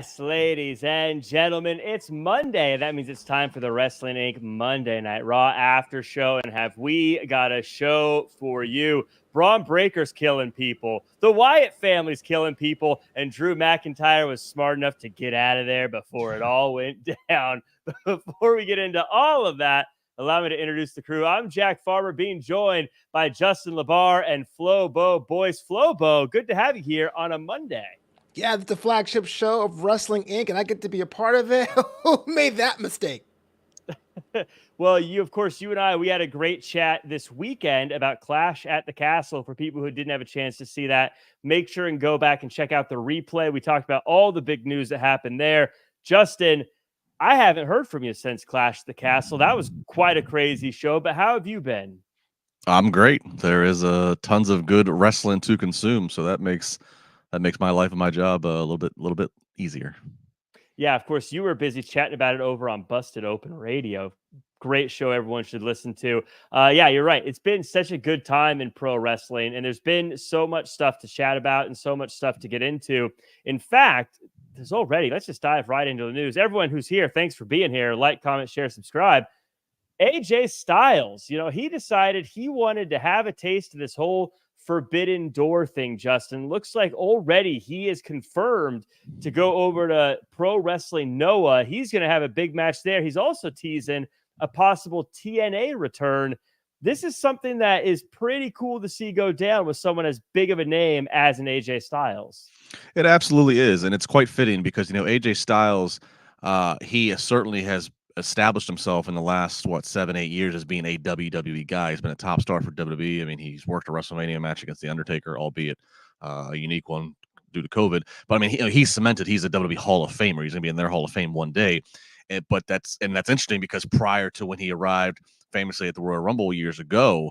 Yes, ladies and gentlemen, it's Monday. That means it's time for the Wrestling Inc. Monday Night Raw after show. And have we got a show for you? Braun Breaker's killing people. The Wyatt family's killing people. And Drew McIntyre was smart enough to get out of there before it all went down. Before we get into all of that, allow me to introduce the crew. I'm Jack Farmer, being joined by Justin LaBar and Flobo Boyce. Flobo, good to have you here on a Monday. Yeah, it's the flagship show of Wrestling Inc., and I get to be a part of it. Who made that mistake? Well, you and I, we had a great chat this weekend about Clash at the Castle. For people who didn't have a chance to see that, make sure and go back and check out the replay. We talked about all the big news that happened there. Justin, I haven't heard from you since Clash at the Castle. That was quite a crazy show, but how have you been? I'm great. There is tons of good wrestling to consume, so that makes my life and my job a little bit easier. Yeah, of course, you were busy chatting about it over on Busted Open Radio. Great show everyone should listen to. Yeah, you're right. It's been such a good time in pro wrestling, and there's been so much stuff to chat about and so much stuff to get into. In fact, let's just dive right into the news. Everyone who's here, thanks for being here. Like, comment, share, subscribe. AJ Styles, he decided he wanted to have a taste of this whole Forbidden Door thing, Justin. Looks like already he is confirmed to go over to Pro Wrestling Noah. He's going to have a big match there. He's also teasing a possible TNA return. This is something that is pretty cool to see go down with someone as big of a name as an AJ Styles. It absolutely is, and it's quite fitting because AJ Styles, he certainly has established himself in the last 7-8 years as being a WWE guy. He's been a top star for WWE. I mean, he's worked a WrestleMania match against The Undertaker, albeit a unique one due to COVID. But I mean, he's cemented. He's a WWE Hall of Famer. He's going to be in their Hall of Fame one day. But that's interesting because prior to when he arrived famously at the Royal Rumble years ago,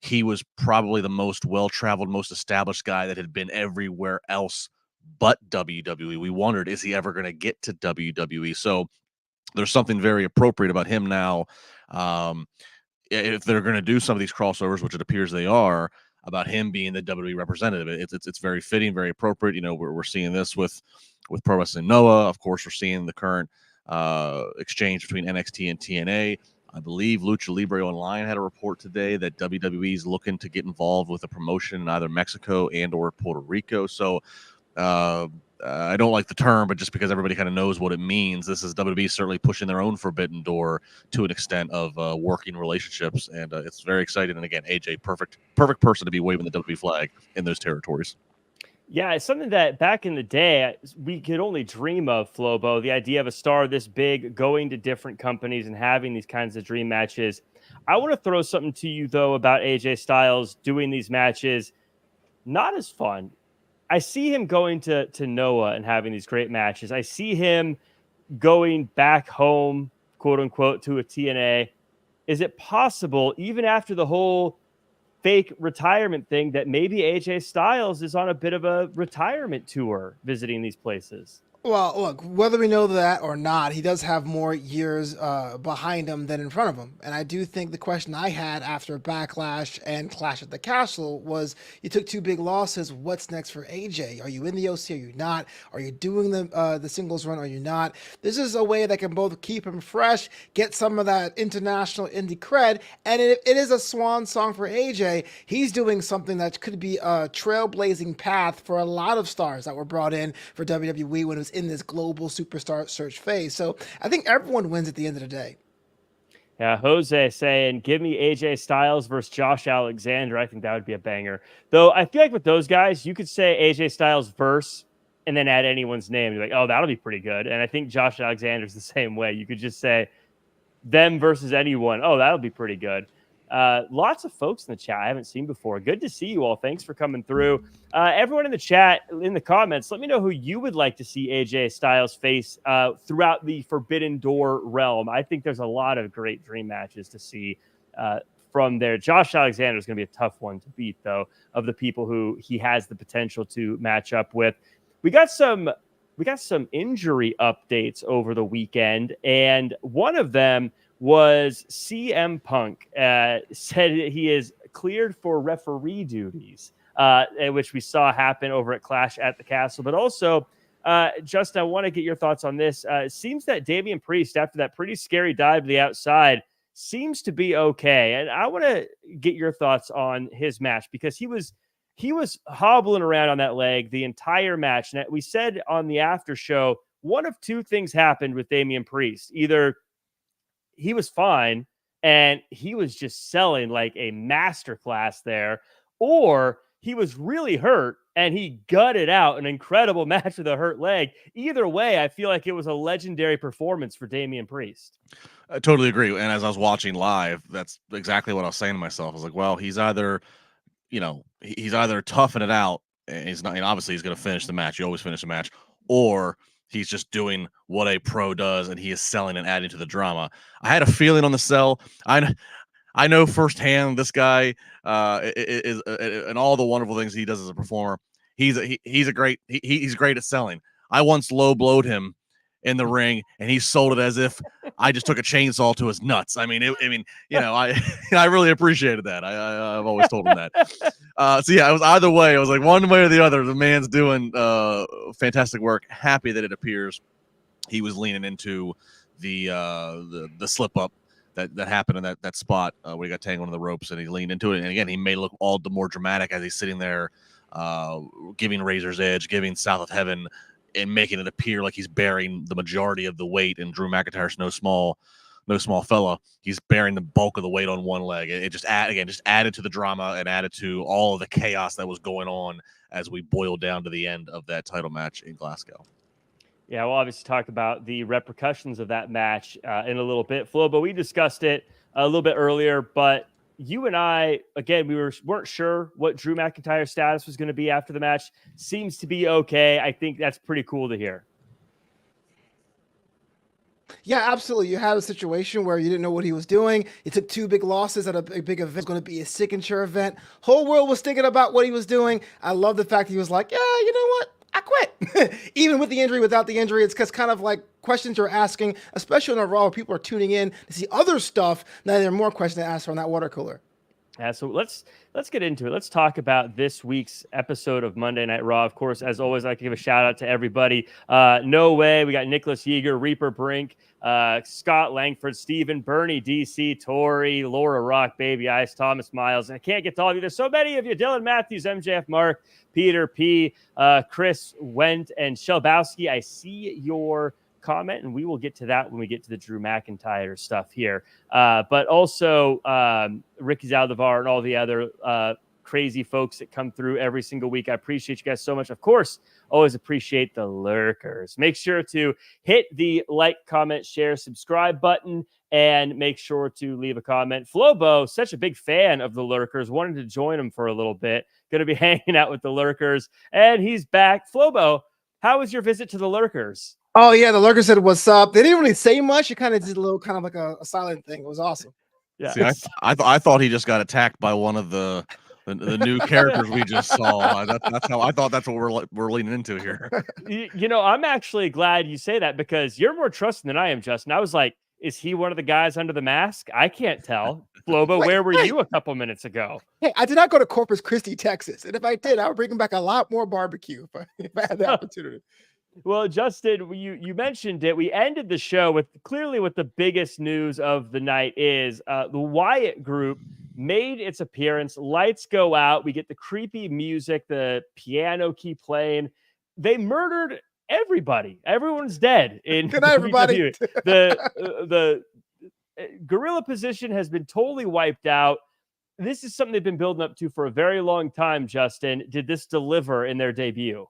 he was probably the most well-traveled, most established guy that had been everywhere else but WWE. We wondered, is he ever going to get to WWE? So there's something very appropriate about him now. If they're going to do some of these crossovers, which it appears they are, about him being the WWE representative, it's very fitting, very appropriate. We're seeing this with Pro Wrestling Noah. Of course, we're seeing the current exchange between NXT and TNA. I believe Lucha Libre Online had a report today that WWE is looking to get involved with a promotion in either Mexico and or Puerto Rico. So I don't like the term, but just because everybody kind of knows what it means, this is WWE certainly pushing their own Forbidden Door to an extent of working relationships, and it's very exciting. And again, AJ, perfect person to be waving the WWE flag in those territories. Yeah, it's something that back in the day we could only dream of, Flobo. The idea of a star this big going to different companies and having these kinds of dream matches. I want to throw something to you though about AJ Styles doing these matches. Not as fun. I see him going to Noah and having these great matches. I see him going back home, quote unquote, to a TNA. Is it possible, even after the whole fake retirement thing, that maybe AJ Styles is on a bit of a retirement tour visiting these places? Well, look, whether we know that or not, he does have more years behind him than in front of him. And I do think the question I had after Backlash and Clash at the Castle was, you took two big losses. What's next for AJ? Are you in the OC? Are you not? Are you doing the singles run? Are you not? This is a way that can both keep him fresh, get some of that international indie cred, and it is a swan song for AJ. He's doing something that could be a trailblazing path for a lot of stars that were brought in for WWE when it was in this global superstar search phase. So I think everyone wins at the end of the day. Yeah, Jose saying, give me AJ Styles versus Josh Alexander. I think that would be a banger. Though I feel like with those guys, you could say AJ Styles versus and then add anyone's name. You're like, oh, that'll be pretty good. And I think Josh Alexander's the same way. You could just say them versus anyone. Oh, that'll be pretty good. Lots of folks in the chat I haven't seen before. Good to see you all. Thanks for coming through. Everyone in the chat, in the comments, let me know who you would like to see AJ Styles face throughout the Forbidden Door realm. I think there's a lot of great dream matches to see from there. Josh Alexander is going to be a tough one to beat, though, of the people who he has the potential to match up with. We got some injury updates over the weekend, and one of them was CM Punk said he is cleared for referee duties, which we saw happen over at Clash at the Castle. But also, Justin, I want to get your thoughts on this. It seems that Damian Priest, after that pretty scary dive to the outside, seems to be okay. And I want to get your thoughts on his match, because he was hobbling around on that leg the entire match. And we said on the after show, one of two things happened with Damian Priest. Either he was fine and he was just selling like a masterclass there, or he was really hurt and he gutted out an incredible match with a hurt leg. Either way, I feel like it was a legendary performance for Damian Priest. I totally agree. And as I was watching live, that's exactly what I was saying to myself. I was like, well, he's either, he's either toughing it out and he's not, and obviously he's going to finish the match. You always finish the match, or he's just doing what a pro does and he is selling and adding to the drama. I had a feeling on the sell. I know firsthand this guy is and all the wonderful things he does as a performer. He's great at selling. I once low blowed him in the ring, and he sold it as if I just took a chainsaw to his nuts. I really appreciated that. I've always told him that. So yeah, it was either way. It was like one way or the other. The man's doing fantastic work. Happy that it appears he was leaning into the slip up that happened in that spot where he got tangled in the ropes, and he leaned into it. And again, he made it look all the more dramatic as he's sitting there, giving Razor's Edge, giving South of Heaven, and making it appear like he's bearing the majority of the weight. And Drew McIntyre's no small fella. He's bearing the bulk of the weight on one leg. It just added to the drama and added to all of the chaos that was going on as we boiled down to the end of that title match in Glasgow. Yeah, we'll obviously talk about the repercussions of that match in a little bit, Flo, but we discussed it a little bit earlier. But you and I, again, we weren't sure what Drew McIntyre's status was going to be after the match. Seems to be okay. I think that's pretty cool to hear. Yeah, absolutely. You had a situation where you didn't know what he was doing. He took two big losses at a big event. It was going to be a signature event. Whole world was thinking about what he was doing. I love the fact he was like, yeah, you know what? I quit. Even with the injury, without the injury, it's because kind of like questions you're asking, especially on a Raw, people are tuning in to see other stuff. Now there are more questions to ask on that water cooler. Yeah, so let's get into it. Let's talk about this week's episode of Monday Night Raw. Of course, as always, I like to give a shout out to everybody. No Way, we got Nicholas Yeager, Reaper Brink, Scott Langford, Stephen, Bernie, DC, Tori, Laura Rock, Baby Ice, Thomas Miles. I can't get to all of you. There's so many of you. Dylan Matthews, MJF Mark, Peter P, Chris Wendt, and Shelbowski. I see your comment, and we will get to that when we get to the Drew McIntyre stuff here. But also Ricky Zaldivar and all the other crazy folks that come through every single week. I appreciate you guys so much. Of course, always appreciate the lurkers. Make sure to hit the like, comment, share, subscribe button, and make sure to leave a comment. Flobo, such a big fan of the lurkers, wanted to join them for a little bit. Going to be hanging out with the lurkers, and he's back. Flobo, how was your visit to the lurkers? Oh yeah, the lurker said, "What's up?" They didn't really say much. You kind of did a little, kind of like a silent thing. It was awesome. Yeah, see, I thought he just got attacked by one of the new characters we just saw. That's how I thought. That's what we're leaning into here. You know, I'm actually glad you say that, because you're more trusting than I am, Justin. I was like, is he one of the guys under the mask? I can't tell. Flobo, where were you a couple minutes ago? Hey, I did not go to Corpus Christi, Texas, and if I did, I would bring back a lot more barbecue if I had the opportunity. Well, Justin, you mentioned it. We ended the show with the biggest news of the night is the Wyatt group made its appearance. Lights go out. We get the creepy music, the piano keep playing. They murdered everybody. Everyone's dead in Good night, everybody. The gorilla position has been totally wiped out. This is something they've been building up to for a very long time, Justin. Did this deliver in their debut?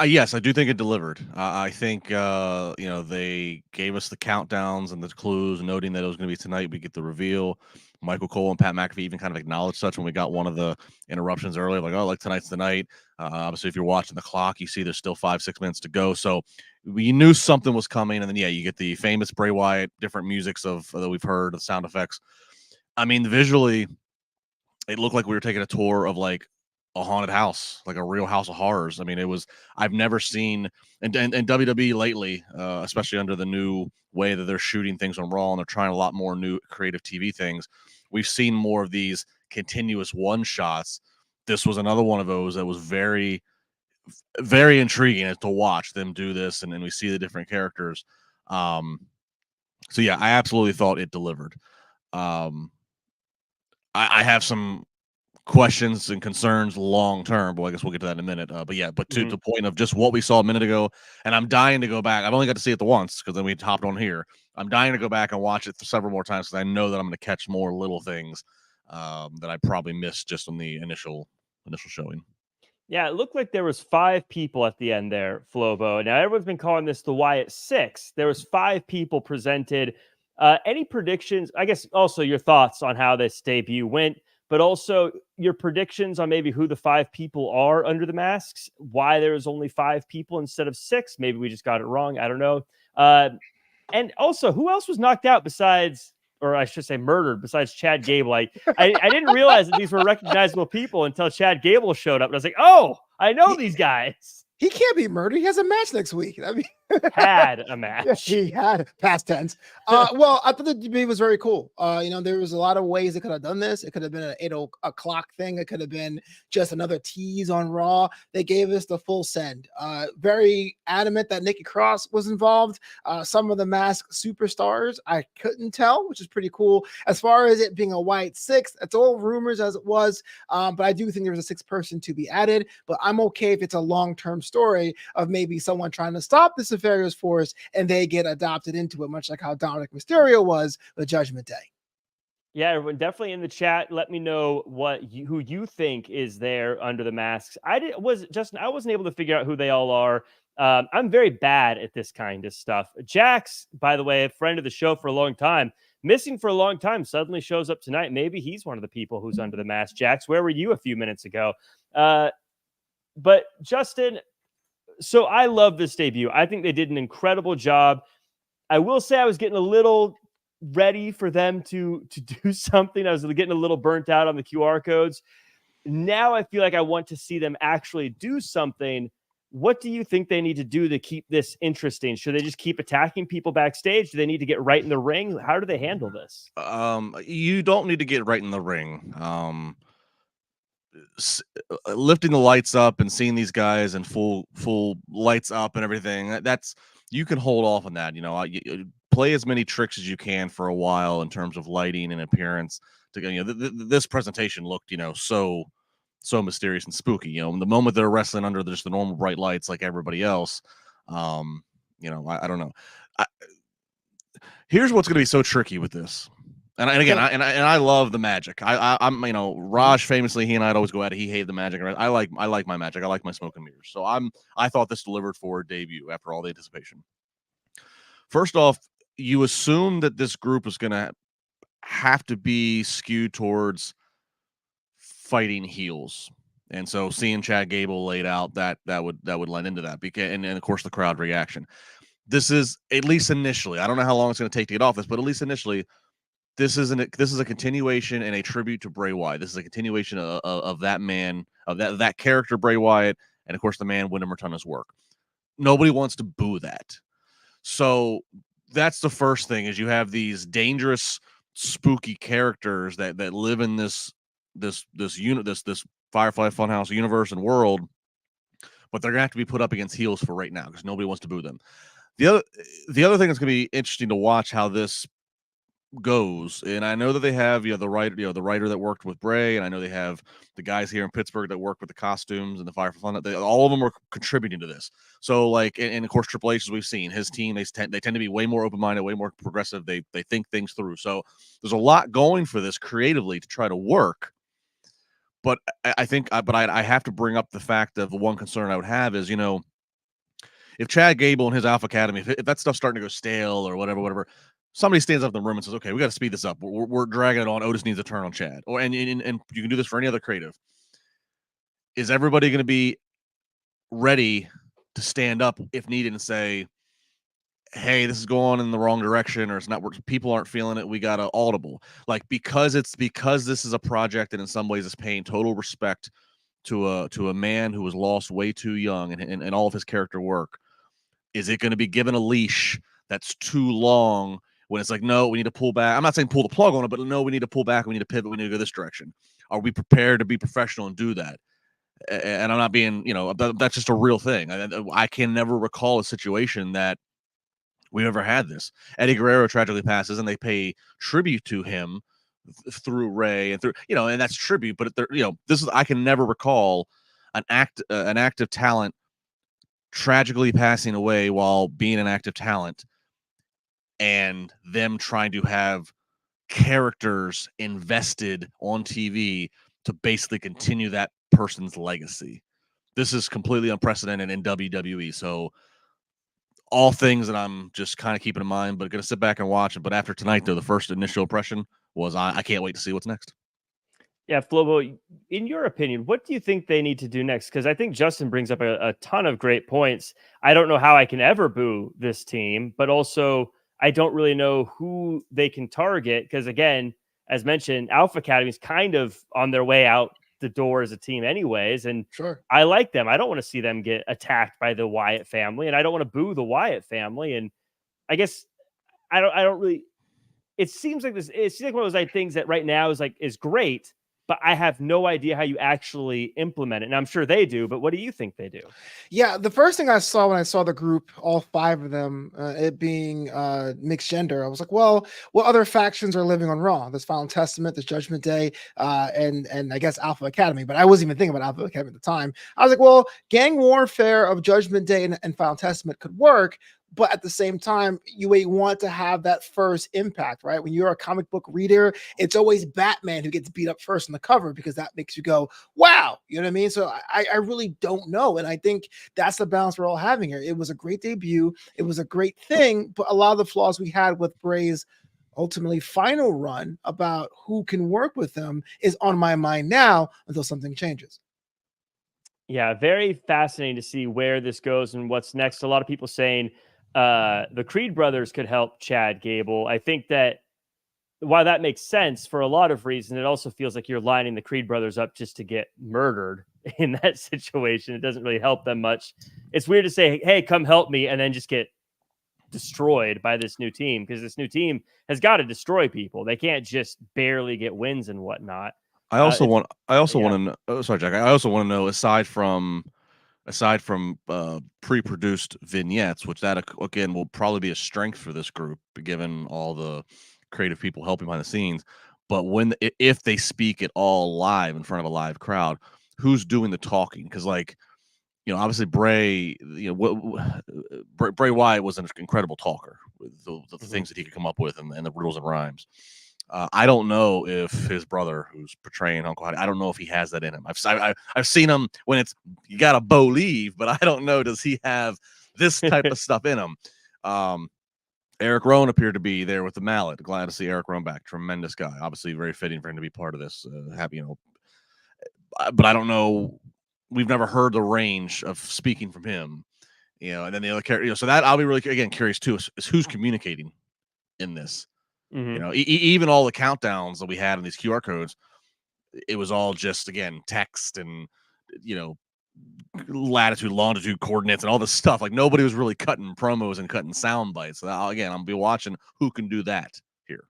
Yes, I do think it delivered. I think they gave us the countdowns and the clues, noting that it was going to be tonight. We get the reveal. Michael Cole and Pat McAfee even kind of acknowledged such when we got one of the interruptions earlier, like, oh, like tonight's the night. Obviously, if you're watching the clock, you see there's still 5-6 minutes to go. So we knew something was coming. And then, yeah, you get the famous Bray Wyatt, different musics that we've heard, the sound effects. I mean, visually, it looked like we were taking a tour of like a haunted house, like a real house of horrors. I mean, I've never seen, and WWE lately, especially under the new way that they're shooting things on Raw, and they're trying a lot more new creative TV things. We've seen more of these continuous one shots. This was another one of those that was very very intriguing to watch them do this, and we see the different characters. So yeah, I absolutely thought it delivered. I have some questions and concerns long term, but I guess we'll get to that in a minute. But yeah, but to the point of just what we saw a minute ago, and I'm dying to go back. I've only got to see it the once because then we hopped on here. I'm dying to go back and watch it several more times because I know that I'm going to catch more little things that I probably missed just on the initial showing. Yeah, it looked like there was 5 people at the end there, Flobo. Now everyone's been calling this the Wyatt Sicks. There was 5 people presented. Any predictions? I guess also your thoughts on how this debut went, but also your predictions on maybe who the 5 people are under the masks. Why there was only 5 people instead of 6? Maybe we just got it wrong. I don't know. And also, who else was knocked out besides, or I should say murdered, besides Chad Gable? I didn't realize that these were recognizable people until Chad Gable showed up. And I was like, oh, I know these guys. He can't be murdered. He has a match next week. I mean, had a match. He had past tense. Well, I thought the debate was very cool. There was a lot of ways they could have done this. It could have been an 8 o'clock thing. It could have been just another tease on Raw. They gave us the full send. Very adamant that Nikki Cross was involved. Some of the masked superstars I couldn't tell, which is pretty cool. As far as it being a Wyatt Sicks, it's all rumors as it was. But I do think there was a 6th person to be added. But I'm okay if it's a long-term story of maybe someone trying to stop this nefarious force and they get adopted into it, much like how Dominic Mysterio was with Judgment Day. Yeah, everyone definitely in the chat. Let me know who you think is there under the masks. I wasn't able to figure out who they all are. I'm very bad at this kind of stuff. Jax, by the way, a friend of the show for a long time, missing for a long time, suddenly shows up tonight. Maybe he's one of the people who's under the mask. Jax, where were you a few minutes ago? But Justin, so I love this debut. I think they did an incredible job. I will say I was getting a little ready for them to do something. I was getting a little burnt out on the QR codes. Now I feel like I want to see them actually do something. What do you think they need to do to keep this interesting? Should they just keep attacking people backstage? Do they need to get right in the ring? How do they handle this? You don't need to get right in the ring. Lifting the lights up and seeing these guys and full lights up and everything, that's, you can hold off on that. You play as many tricks as you can for a while in terms of lighting and appearance. This presentation looked, so mysterious and spooky. The moment they're wrestling under just the normal bright lights like everybody else, I don't know. Here's what's going to be so tricky with this. And again, I love the magic. I'm Raj famously, he and I'd always go at it. He hated the magic. I like my magic. I like my smoke and mirrors. So I thought this delivered for a debut after all the anticipation. First off, you assume that this group is going to have to be skewed towards fighting heels, and so seeing Chad Gable laid out, that would lend into that. And of course the crowd reaction. This is, at least initially, I don't know how long it's going to take to get off this, but at least initially, this is a continuation and a tribute to Bray Wyatt. This is a continuation of that man, of that character Bray Wyatt, and of course the man Wyndham Ratunda's work. Nobody wants to boo that. So that's the first thing, is you have these dangerous, spooky characters that live in this Firefly Funhouse universe and world, but they're gonna have to be put up against heels for right now because nobody wants to boo them. The other thing that's gonna be interesting to watch how this goes, and I know that they have the writer that worked with Bray, and I know they have the guys here in Pittsburgh that work with the costumes and the Firefly Fun. All of them are contributing to this. So like, and of course Triple H, as we've seen, his team, they tend to be way more open-minded, way more progressive. They think things through. So there's a lot going for this creatively to try to work. But I think, I have to bring up the fact of the one concern I would have is, if Chad Gable and his Alpha Academy, if that stuff's starting to go stale or whatever, somebody stands up in the room and says, okay, we got to speed this up. We're dragging it on. Otis needs a turn on Chad. And you can do this for any other creative. Is everybody going to be ready to stand up if needed and say, hey, this is going in the wrong direction, or it's not, people aren't feeling it, we got to audible. Like, because this is a project that in some ways is paying total respect to a man who was lost way too young and all of his character work. Is it going to be given a leash that's too long when it's like, no, we need to pull back? I'm not saying pull the plug on it, but no, we need to pull back. We need to pivot. We need to go this direction. Are we prepared to be professional and do that? and I'm not being, that's just a real thing. I can never recall a situation that we ever had this. Eddie Guerrero tragically passes, and they pay tribute to him through Ray and through, and that's tribute. But this is, I can never recall an active talent tragically passing away while being an active talent, and them trying to have characters invested on TV to basically continue that person's legacy. This is completely unprecedented in WWE. So all things that I'm just kind of keeping in mind, but going to sit back and watch it. But after tonight, though, the first initial impression was I can't wait to see what's next. Yeah, Flobo, in your opinion, what do you think they need to do next? Because I think Justin brings up a ton of great points. I don't know how I can ever boo this team, but also I don't really know who they can target. Because again, as mentioned, Alpha Academy is kind of on their way out the door as a team anyways. And Sure. I like them. I don't want to see them get attacked by the Wyatt family, and I don't want to boo the Wyatt family. And I guess I don't really, it seems like one of those things that right now is great, but I have no idea how you actually implement it. And I'm sure they do, but what do you think they do? Yeah, the first thing I saw when I saw the group, all 5 of them, it being mixed gender, I was like, well, what other factions are living on Raw? There's Final Testament, there's Judgment Day, and I guess Alpha Academy, but I wasn't even thinking about Alpha Academy at the time. I was like, well, gang warfare of Judgment Day and Final Testament could work, but at the same time, you want to have that first impact, right? When you're a comic book reader, it's always Batman who gets beat up first on the cover because that makes you go, wow, you know what I mean? So I really don't know. And I think that's the balance we're all having here. It was a great debut. It was a great thing, but a lot of the flaws we had with Bray's ultimately final run about who can work with them is on my mind now until something changes. Yeah, very fascinating to see where this goes and what's next. A lot of people saying the Creed brothers could help Chad Gable. I think that while that makes sense for a lot of reasons, it also feels like you're lining the Creed brothers up just to get murdered in that situation. It doesn't really help them much. It's weird to say, hey, come help me, and then just get destroyed by this new team, because this new team has got to destroy people. They can't just barely get wins and whatnot. I also want to know, sorry, Jack. I also want to know, aside from pre-produced vignettes, which that again will probably be a strength for this group, given all the creative people helping behind the scenes. But if they speak at all live in front of a live crowd, who's doing the talking? Because obviously Bray, Bray Wyatt was an incredible talker with the things that he could come up with and the riddles and rhymes. I don't know if his brother, who's portraying Uncle Howdy, I don't know if he has that in him. I've seen him when it's you got to believe, but I don't know, does he have this type of stuff in him? Eric Rowan appeared to be there with the mallet. Glad to see Eric Rowan back. Tremendous guy. Obviously, very fitting for him to be part of this. Happy, but I don't know. We've never heard the range of speaking from him, and then the other character. So that I'll be really curious too is who's communicating in this. Mm-hmm. Even all the countdowns that we had in these QR codes, it was all just, again, text and, latitude, longitude, coordinates, and all this stuff. Like, nobody was really cutting promos and cutting sound bites. So, again, I'm going to be watching who can do that here.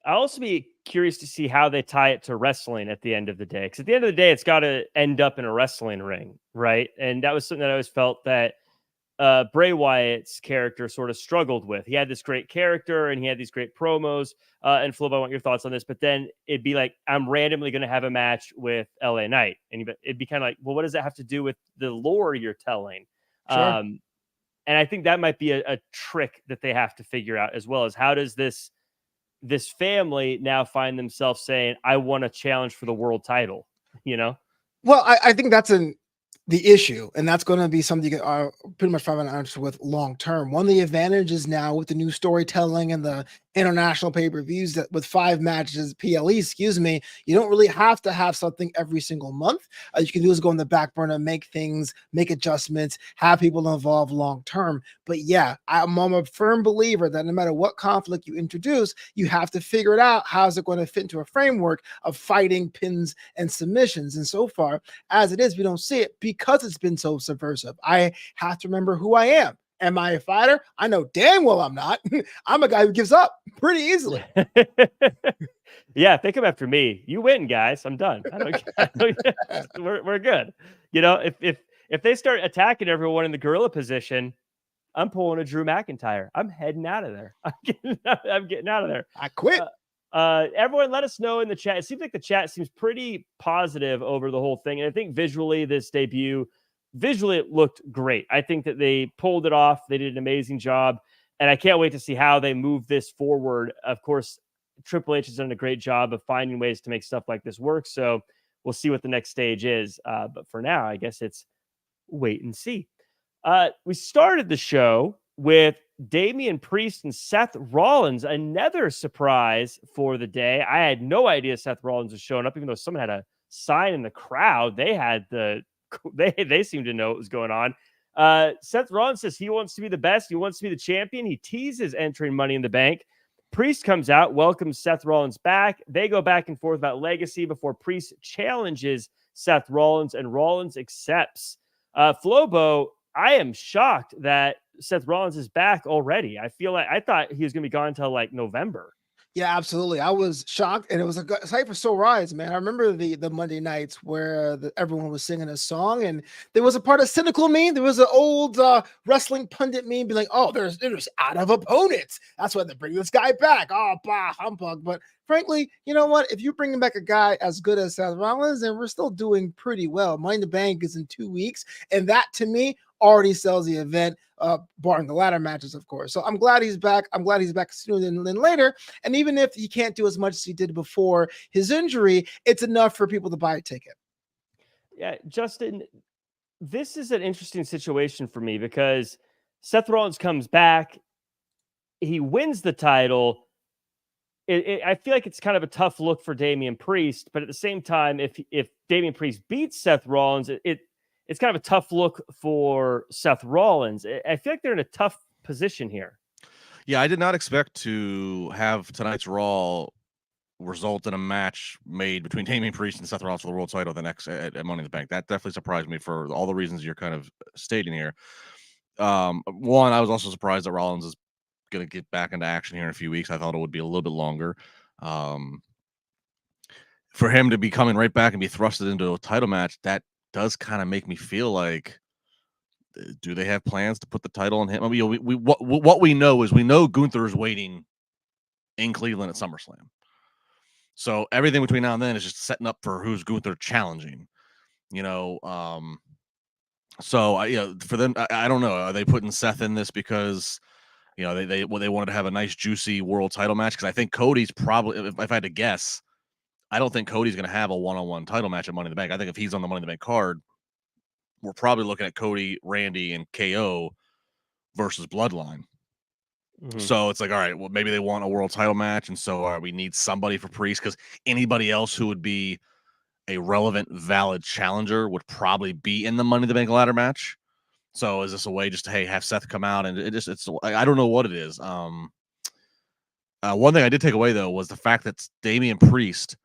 I'll also be curious to see how they tie it to wrestling at the end of the day. Because at the end of the day, it's got to end up in a wrestling ring, right? And that was something that I always felt that Bray Wyatt's character sort of struggled with. He had this great character and he had these great promos. And Flip, I want your thoughts on this. But then it'd be like, I'm randomly going to have a match with LA Knight. And it'd be kind of like, well, what does that have to do with the lore you're telling? Sure. And I think that might be a trick that they have to figure out, as well as how does this family now find themselves saying, I want a challenge for the world title, Well, I think that's the issue, and that's going to be something you can pretty much find an answer with long term. One of the advantages now with the new storytelling and the international pay-per-views that with 5 matches PLE, you don't really have to have something every single month. You can do is go in the back burner, make adjustments, have people involved long term. But yeah, I'm a firm believer that no matter what conflict you introduce, you have to figure it out. How's it going to fit into a framework of fighting, pins, and submissions? And so far, as it is, we don't see it because it's been so subversive. I have to remember who I am. Am I a fighter? I know damn well I'm not. I'm a guy who gives up pretty easily. Yeah, if they come after me, you win, guys. I'm done. We're good. You know, if they start attacking everyone in the gorilla position, I'm pulling a Drew McIntyre. I'm heading out of there. I'm getting out of there. I quit. Everyone, let us know in the chat. It seems like the chat seems pretty positive over the whole thing, and I think visually, this debut, visually it looked great. I think that they pulled it off. They did an amazing job, and I can't wait to see how they move this forward. Of course, Triple H has done a great job of finding ways to make stuff like this work. So we'll see what the next stage is. But for now, I guess it's wait and see. We started the show with Damian Priest and Seth Rollins, another surprise for the day. I had no idea Seth Rollins was showing up, even though someone had a sign in the crowd. They had they seemed to know what was going on. Seth Rollins says he wants to be the best. He wants to be the champion. He teases entering Money in the Bank. Priest comes out, welcomes Seth Rollins back. They go back and forth about legacy before Priest challenges Seth Rollins, and Rollins accepts. Flobo, I am shocked that Seth Rollins is back already. I thought he was going to be gone until like November. Yeah, absolutely. I was shocked, and it was a sight for sore eyes, man. I remember the Monday nights where everyone was singing a song, and there was a part of cynical meme. There was an old wrestling pundit meme, be like, "Oh, there's out of opponents. That's why they bring this guy back." Oh, bah, humbug. But frankly, you know what? If you're bringing back a guy as good as Seth Rollins, then we're still doing pretty well. Money in the Bank is in 2 weeks, and that to me already sells the event, barring the ladder matches, of course. So I'm glad he's back. I'm glad he's back sooner than later. And even if he can't do as much as he did before his injury, it's enough for people to buy a ticket. Yeah, Justin, this is an interesting situation for me because Seth Rollins comes back. He wins the title. I feel like it's kind of a tough look for Damian Priest, but at the same time, if Damian Priest beats Seth Rollins, it's kind of a tough look for Seth Rollins. I feel like they're in a tough position here. Yeah, I did not expect to have tonight's Raw result in a match made between Damian Priest and Seth Rollins for the world title the next at Money in the Bank. That definitely surprised me for all the reasons you're kind of stating here. One, I was also surprised that Rollins is going to get back into action here in a few weeks. I thought it would be a little bit longer. For him to be coming right back and be thrusted into a title match, that does kind of make me feel like, do they have plans to put the title on him? I mean, what we know is Gunther is waiting in Cleveland at SummerSlam. So everything between now and then is just setting up for who's Gunther challenging, So for them, I don't know. Are they putting Seth in this because they wanted to have a nice juicy world title match? Because I think Cody's probably, if I had to guess, I don't think Cody's going to have a one-on-one title match at Money in the Bank. I think if he's on the Money in the Bank card, we're probably looking at Cody, Randy, and KO versus Bloodline. Mm-hmm. So it's like, all right, well, maybe they want a world title match, and so we need somebody for Priest, because anybody else who would be a relevant, valid challenger would probably be in the Money in the Bank ladder match. So is this a way just to, hey, have Seth come out, and I don't know what it is. One thing I did take away, though, was the fact that Damian Priest,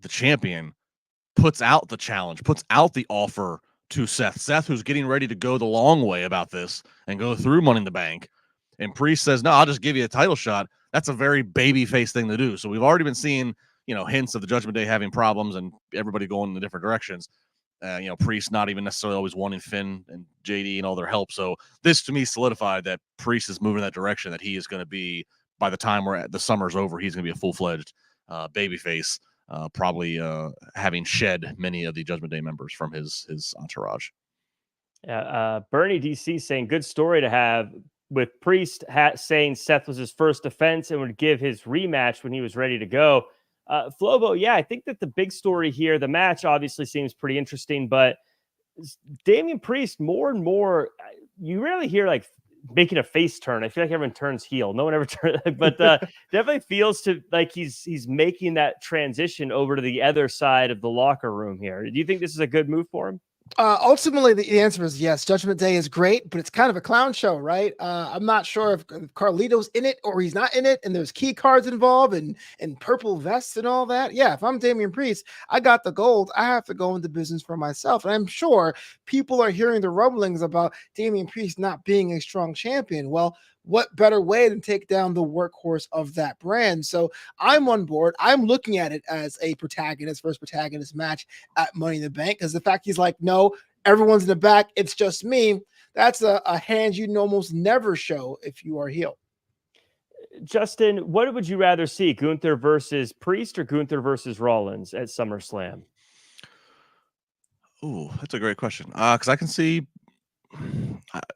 the champion, puts out the challenge, puts out the offer to Seth, who's getting ready to go the long way about this and go through Money in the Bank. And Priest says, no, I'll just give you a title shot. That's a very babyface thing to do. So we've already been seeing, hints of the Judgment Day having problems and everybody going in the different directions. Priest not even necessarily always wanting Finn and JD and all their help. So this to me solidified that Priest is moving in that direction, that he is going to be, by the time the summer's over, he's going to be a full-fledged babyface. Probably having shed many of the Judgment Day members from his entourage. Yeah, Bernie DC saying good story to have, with Priest saying Seth was his first defense and would give his rematch when he was ready to go. Flobo, yeah, I think that the big story here, the match obviously seems pretty interesting, but Damian Priest, more and more, you rarely hear like making a face turn. I feel like everyone turns heel. No one ever turns, but definitely feels to like he's making that transition over to the other side of the locker room here. Do you think this is a good move for him? Ultimately, the answer is yes. Judgment Day is great, but it's kind of a clown show, right? I'm not sure if Carlito's in it or he's not in it, and there's key cards involved and purple vests and all that. Yeah, if I'm Damian Priest, I got the gold. I have to go into business for myself. And I'm sure people are hearing the rumblings about Damian Priest not being a strong champion. Well, what better way than take down the workhorse of that brand? So I'm on board. I'm looking at it as a protagonist versus protagonist match at Money in the Bank, because the fact he's like, no, everyone's in the back, it's just me. That's a hand you'd almost never show if you are heel. Justin, what would you rather see, Gunther versus Priest or Gunther versus Rollins at SummerSlam? Ooh, that's a great question. Because I can see,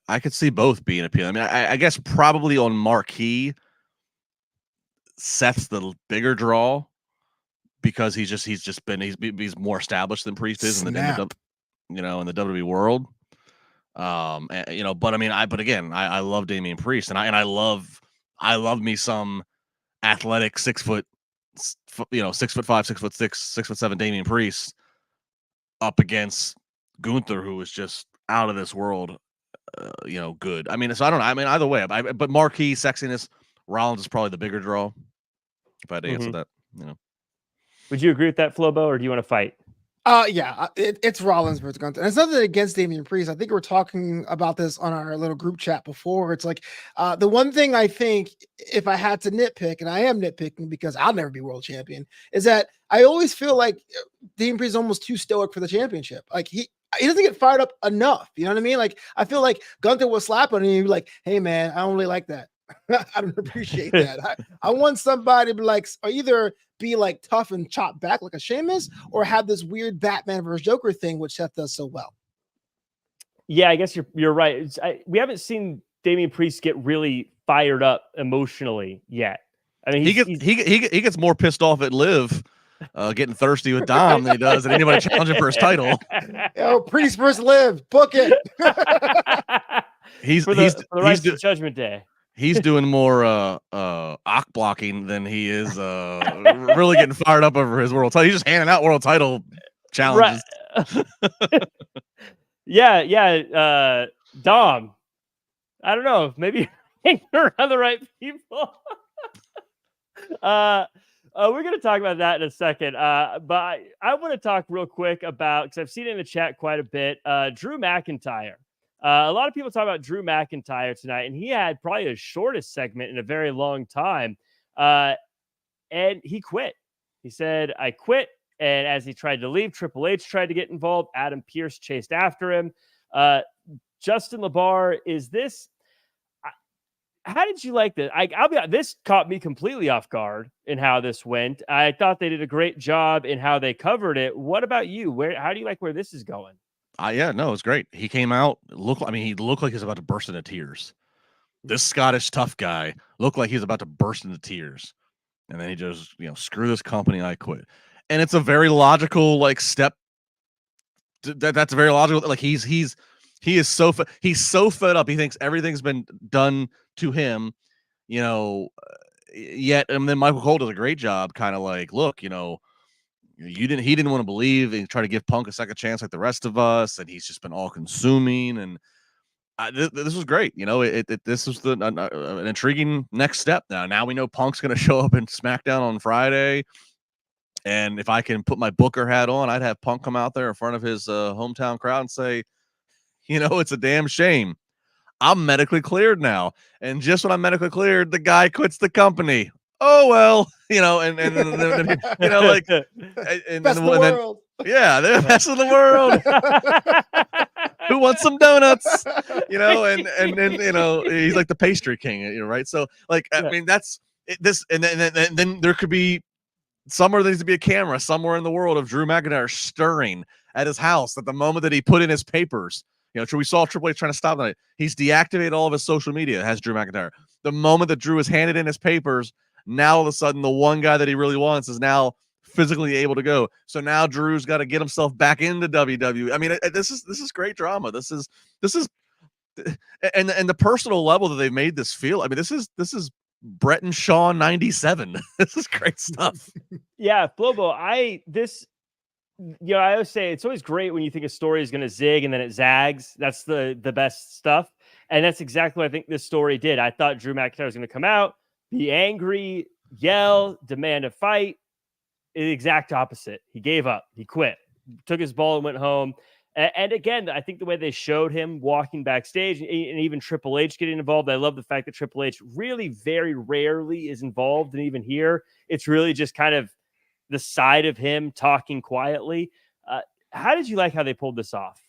I could see both being appealing. I mean, I guess probably on marquee, Seth's the bigger draw because he's more established than Priest is in the WWE world. But I mean, I love Damian Priest, and I love me some athletic 6 foot, 6'5", 6'6", 6'7" Damian Priest up against Gunther, who is just out of this world, good. I mean, so I don't know. I mean, either way, but marquee sexiness, Rollins is probably the bigger draw. If I had to answer that, Would you agree with that, Flobo, or do you want to fight? Yeah, it's Rollins versus Gunther. And it's nothing against Damian Priest. I think we were talking about this on our little group chat before. It's like the one thing I think, if I had to nitpick, and I am nitpicking because I'll never be world champion, is that I always feel like Damian Priest is almost too stoic for the championship. Like he doesn't get fired up enough. You know what I mean? Like I feel like Gunther will slap on him and he'd be like, hey man, I don't really like that. I don't appreciate that. I want somebody to be like, or either be like tough and chop back like a Sheamus, or have this weird Batman versus Joker thing, which Seth does so well. Yeah, I guess you're right. We haven't seen Damian Priest get really fired up emotionally yet. I mean, he gets more pissed off at Liv getting thirsty with Dom than he does at anybody challenging for his title. Priest versus Liv, book it. He's the Judgment Day. He's doing more ock blocking than he is really getting fired up over his world title. He's just handing out world title challenges. Right. Yeah. Dom, I don't know. Maybe you're around the right people. We're going to talk about that in a second. But I want to talk real quick about, because I've seen it in the chat quite a bit, Drew McIntyre. A lot of people talk about Drew McIntyre tonight, and he had probably his shortest segment in a very long time. And he quit. He said, I quit. And as he tried to leave, Triple H tried to get involved. Adam Pearce chased after him. Justin LaBar, is this... How did you like this? I'll be honest, this caught me completely off guard in how this went. I thought they did a great job in how they covered it. What about you? How do you like where this is going? It was great. He came out, he looked like he was about to burst into tears. This Scottish tough guy looked like he was about to burst into tears. And then he just, screw this company, I quit. And it's a very logical step. That's very logical. Like he is so fed up. He thinks everything's been done to him, yet. And then Michael Cole does a great job, kind of like, look, he didn't want to believe and try to give Punk a second chance like the rest of us, and he's just been all consuming. And this was great. This was an intriguing next step. Now we know Punk's going to show up in SmackDown on Friday, and if I can put my Booker hat on, I'd have Punk come out there in front of his hometown crowd and say, it's a damn shame. I'm medically cleared now, and just when I'm medically cleared, the guy quits the company. Oh well, and best of the world. Yeah, they're the best of the world. Who wants some donuts? And he's like the pastry king, right? So I mean, that's this, and then there could be somewhere there needs to be a camera somewhere in the world of Drew McIntyre stirring at his house at the moment that he put in his papers. We saw Triple H trying to stop that. He's deactivated all of his social media. It has Drew McIntyre. The moment that Drew has handed in his papers, now all of a sudden the one guy that he really wants is now physically able to go. So now Drew's got to get himself back into WWE. I mean, this is great drama. This is and the personal level that they've made this feel. I mean, this is Brett and Shawn 97. This is great stuff. Yeah, Flobo, I always say it's always great when you think a story is going to zig and then it zags. That's the best stuff. And that's exactly what I think this story did. I thought Drew McIntyre was going to come out, be angry, yell, demand a fight. The exact opposite. He gave up. He quit, took his ball and went home. And again, I think the way they showed him walking backstage and even Triple H getting involved, I love the fact that Triple H really very rarely is involved. And even here, it's really just kind of the side of him talking quietly. How did you like how they pulled this off?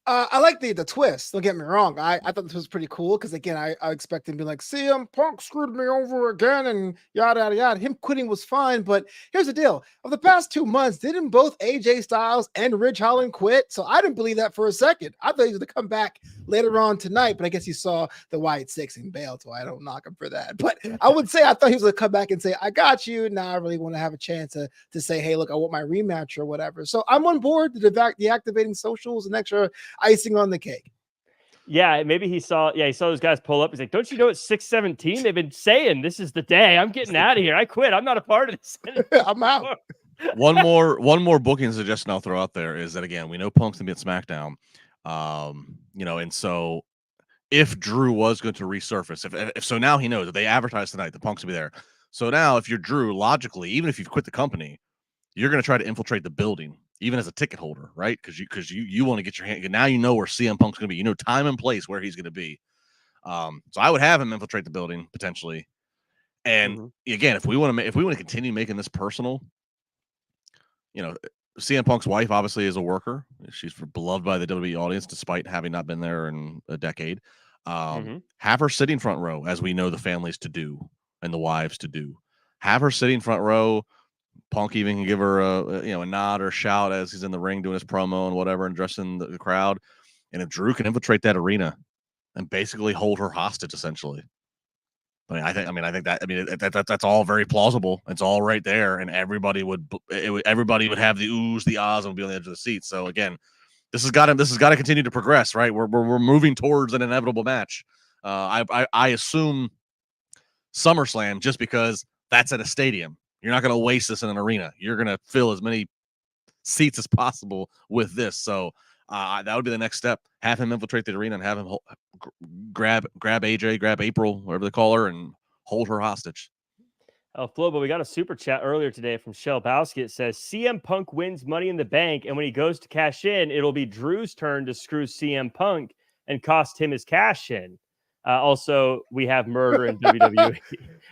I like the twist. Don't get me wrong. I thought this was pretty cool because again, I expect him to be like, CM Punk screwed me over again and yada yada yada. Him quitting was fine, but here's the deal: of the past 2 months, didn't both AJ Styles and Ridge Holland quit? So I didn't believe that for a second. I thought he was going to come back later on tonight, but I guess he saw the Wyatt Sicks and bailed, so I don't knock him for that. But I would say I thought he was going to come back and say, "I got you." Now I really want to have a chance to say, "Hey, look, I want my rematch or whatever." So I'm on board. Deactivating socials and extra icing on the cake. Yeah, maybe he saw those guys pull up. He's like, don't you know it's 6:17? They've been saying this is the day. I'm getting out of here. I quit. I'm not a part of this anymore. I'm out. One more booking suggestion I'll throw out there is that, again, we know Punk's gonna be at SmackDown. And so if Drew was going to resurface, if so, now he knows that they advertised tonight that Punk's gonna be there. So now if you're Drew, logically, even if you've quit the company, you're going to try to infiltrate the building, even as a ticket holder, right? Because you want to get your hand. Now you know where CM Punk's going to be. You know time and place where he's going to be. So I would have him infiltrate the building potentially. And again, if we want to continue making this personal, CM Punk's wife obviously is a worker. She's beloved by the WWE audience, despite having not been there in a decade. Have her sitting front row, as we know the families to do and the wives to do. Have her sitting front row. Punk even can give her a nod or shout as he's in the ring doing his promo and whatever and addressing the crowd. And if Drew can infiltrate that arena and basically hold her hostage, essentially, I think that's all very plausible. It's all right there, and everybody would have the oohs, the ahs, and be on the edge of the seat. So again, this has got to continue to progress, right? We're moving towards an inevitable match. I assume SummerSlam, just because that's at a stadium. You're not going to waste this in an arena. You're going to fill as many seats as possible with this. So that would be the next step. Have him infiltrate the arena and have him grab AJ, grab April, whatever they call her, and hold her hostage. Oh, Flobo, we got a super chat earlier today from Shelbowski. It says CM Punk wins Money in the Bank, and when he goes to cash in, it'll be Drew's turn to screw CM Punk and cost him his cash in. Also, we have murder in WWE.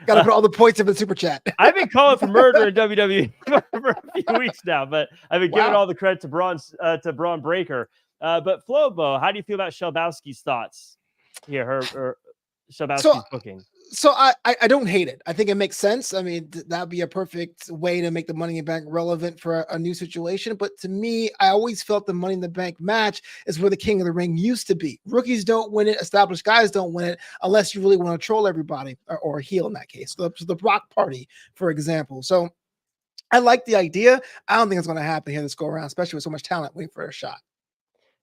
Got to put all the points in the super chat. I've been calling for murder in WWE for a few weeks now, but I've been giving all the credit to Braun Breaker. But Flobo, how do you feel about Shelbowski's thoughts here? Her Shelbowski's booking. So I don't hate it. I think it makes sense. I mean, that'd be a perfect way to make the Money in the Bank relevant for a new situation. But to me, I always felt the Money in the Bank match is where the King of the Ring used to be. Rookies don't win it. Established guys don't win it unless you really want to troll everybody or heel in that case. The Rock Party, for example. So I like the idea. I don't think it's going to happen here this go around, especially with so much talent waiting for a shot.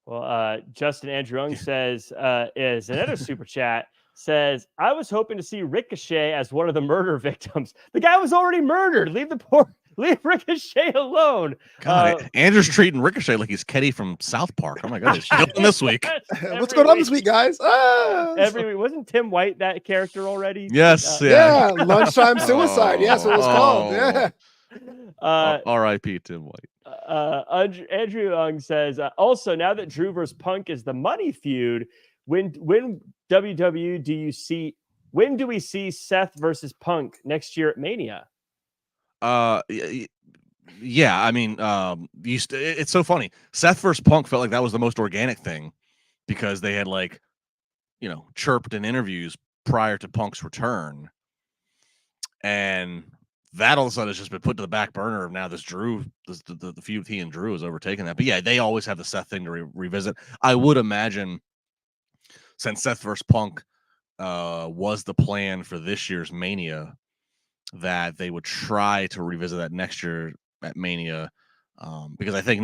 Well, Justin Andrew Young says, is another super chat. Says, I was hoping to see Ricochet as one of the murder victims. The guy was already murdered. Leave Ricochet alone. God, Andrew's treating Ricochet like he's Ketty from South Park. Oh my God, he's killing this week. What's going on this week, guys? Every week. Wasn't Tim White that character already? Yes. Yeah. Lunchtime suicide. Yes, it was called. Yeah. R.I.P. Tim White. Andrew Young says, also, now that Drew vs. Punk is the money feud, when WWE do we see Seth versus Punk next year at Mania? Yeah, I mean, it's so funny. Seth versus Punk felt like that was the most organic thing because they had chirped in interviews prior to Punk's return, and that all of a sudden has just been put to the back burner of now this Drew, the feud with he and Drew has overtaken that. But yeah, they always have the Seth thing to revisit. I would imagine, since Seth versus Punk was the plan for this year's Mania, that they would try to revisit that next year at Mania, because I think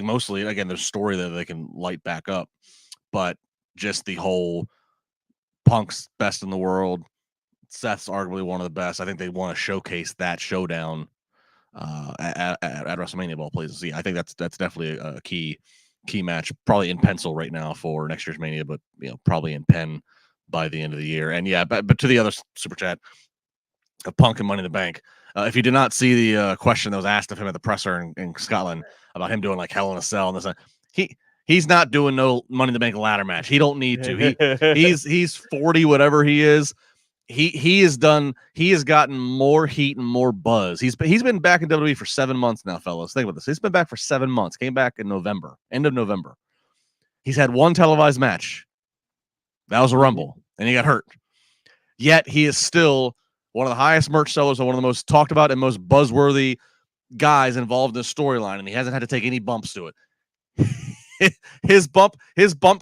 mostly, again, there's story that they can light back up, but just the whole Punk's best in the world, Seth's arguably one of the best. I think they want to showcase that showdown at at WrestleMania ball plays to see. I think that's definitely a key match, probably in pencil right now for next year's Mania, but probably in pen by the end of the year. And yeah, but to the other super chat of Punk and Money in the Bank. If you did not see the question that was asked of him at the presser in Scotland about him doing like Hell in a Cell and this, he's not doing no Money in the Bank ladder match. He don't need to. He's 40, whatever he is. He has gotten more heat and more buzz. He's been back in WWE for 7 months now, fellas. Think about this. He's been back for 7 months. Came back in November, end of November. He's had one televised match. That was a Rumble, and he got hurt. Yet he is still one of the highest merch sellers and one of the most talked about and most buzzworthy guys involved in the storyline, and he hasn't had to take any bumps to it. his bump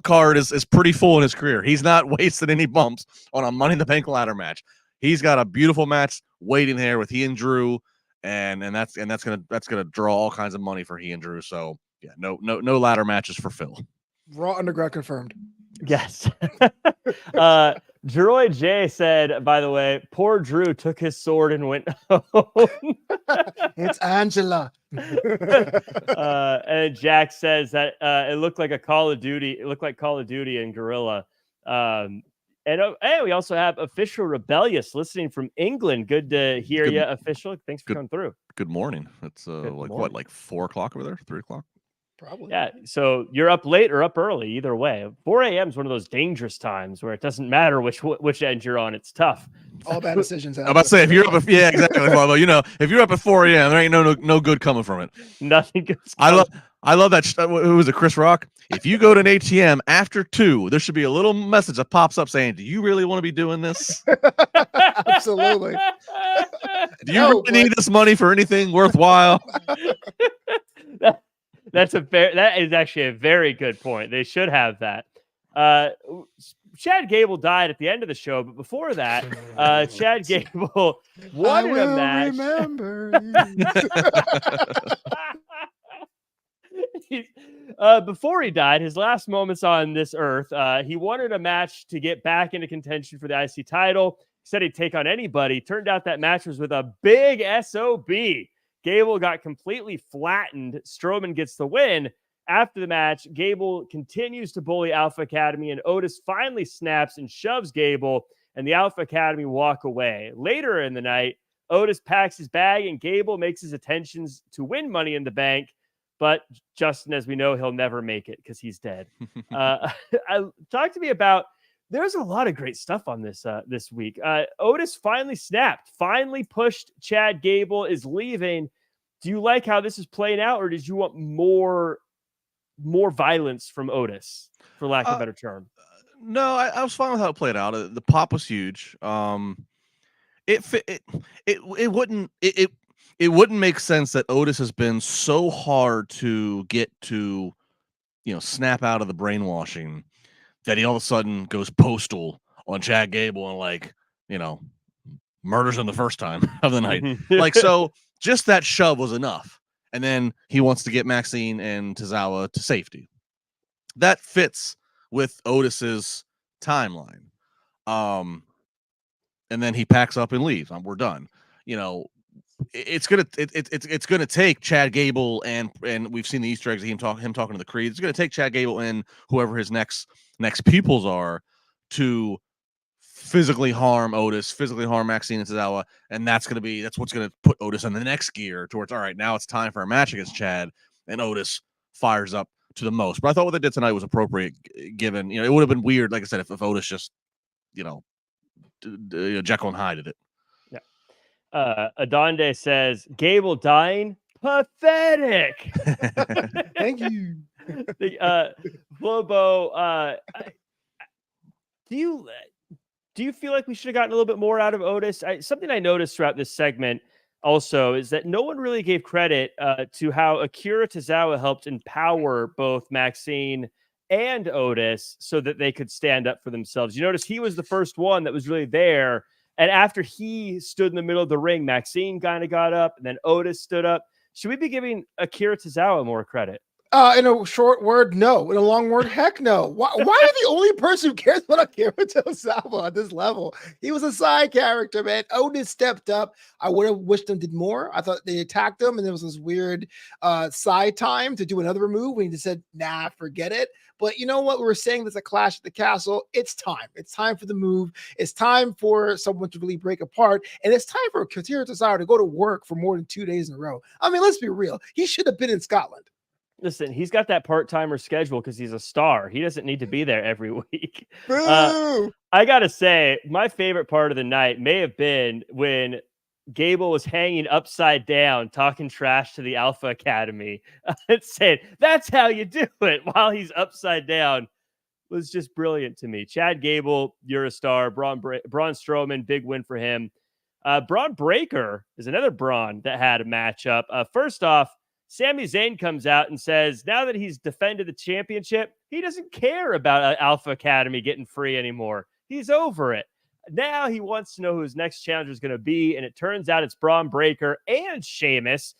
card is pretty full in his career. He's not wasted any bumps on a Money in the Bank ladder match. He's got a beautiful match waiting there with he and Drew, and that's gonna draw all kinds of money for he and Drew. So yeah, no ladder matches for Phil. Raw Underground confirmed. Yes. Droid J said, by the way, poor Drew took his sword and went home. It's Angela. And Jack says that it looked like Call of Duty and Gorilla. And we also have Official Rebellious listening from England. Good to hear you, Official. Thanks for coming through. Good morning. It's like 4 o'clock over there, 3 o'clock. Probably. Yeah. So you're up late or up early, either way. 4 a.m. is one of those dangerous times where it doesn't matter which end you're on. It's tough. All bad decisions. I'm about to say, if you're up, yeah, exactly. If you're up at 4 a.m., there ain't no good coming from it. Nothing good. I love that. Who was it? Chris Rock. If you go to an ATM after 2, there should be a little message that pops up saying, "Do you really want to be doing this?" Absolutely. Do you really need this money for anything worthwhile? That is actually a very good point. They should have that. Chad Gable died at the end of the show, but before that, Chad Gable wanted a match. Remember before he died, his last moments on this earth, he wanted a match to get back into contention for the IC title. He said he'd take on anybody. Turned out that match was with a big SOB. Gable got completely flattened. Strowman gets the win. After the match, Gable continues to bully Alpha Academy, and Otis finally snaps and shoves Gable, and the Alpha Academy walk away. Later in the night, Otis packs his bag, and Gable makes his intentions to win Money in the Bank. But Justin, as we know, he'll never make it because he's dead. Talk to me about. There's a lot of great stuff on this week. Otis finally snapped, finally pushed Chad Gable, is leaving. Do you like how this is playing out, or did you want more violence from Otis, for lack of a better term? No, I was fine with how it played out. The pop was huge. It wouldn't make sense that Otis has been so hard to get to, snap out of the brainwashing, that he all of a sudden goes postal on Chad Gable and murders him the first time of the night. So just that shove was enough. And then he wants to get Maxine and Tozawa to safety. That fits with Otis's timeline. And then he packs up and leaves. We're done. It's gonna take Chad Gable and we've seen the Easter eggs of him talking to the Creed. It's gonna take Chad Gable and whoever his next pupils are to physically harm Otis, physically harm Maxine and Tozawa, and that's what's gonna put Otis in the next gear towards, all right, now it's time for a match against Chad, and Otis fires up to the most. But I thought what they did tonight was appropriate, given it would have been weird, like I said, if Otis just Jekyll and Hyde did it. Adonde says Gable dying, pathetic. Thank you. Flobo, do you feel like we should have gotten a little bit more out of Otis? Something I noticed throughout this segment also is that no one really gave credit to how Akira Tozawa helped empower both Maxine and Otis so that they could stand up for themselves. You notice he was the first one that was really there. And after he stood in the middle of the ring, Maxine kind of got up, and then Otis stood up. Should we be giving Akira Tozawa more credit? In a short word, no. In a long word, heck no. Why are you the only person who cares about Akira Tozawa at this level? He was a side character, man. Otis stepped up. I would have wished them did more. I thought they attacked him, and there was this weird side time to do another move when he just said, nah, forget it. But you know what? We were saying there's a clash at the castle. It's time. It's time for the move. It's time for someone to really break apart. And it's time for Akira Tozawa to go to work for more than 2 days in a row. I mean, let's be real. He should have been in Scotland. Listen, he's got that part-timer schedule because he's a star. He doesn't need to be there every week. Boo! I got to say, my favorite part of the night may have been when Gable was hanging upside down, talking trash to the Alpha Academy and saying, that's how you do it while he's upside down. Was just brilliant to me. Chad Gable, you're a star. Braun Strowman, big win for him. Braun Breaker is another Braun that had a matchup. First off, Sami Zayn comes out and says now that he's defended the championship, he doesn't care about Alpha Academy getting free anymore. He's over it. Now he wants to know who his next challenger is going to be, and it turns out it's Braun Breaker and Sheamus.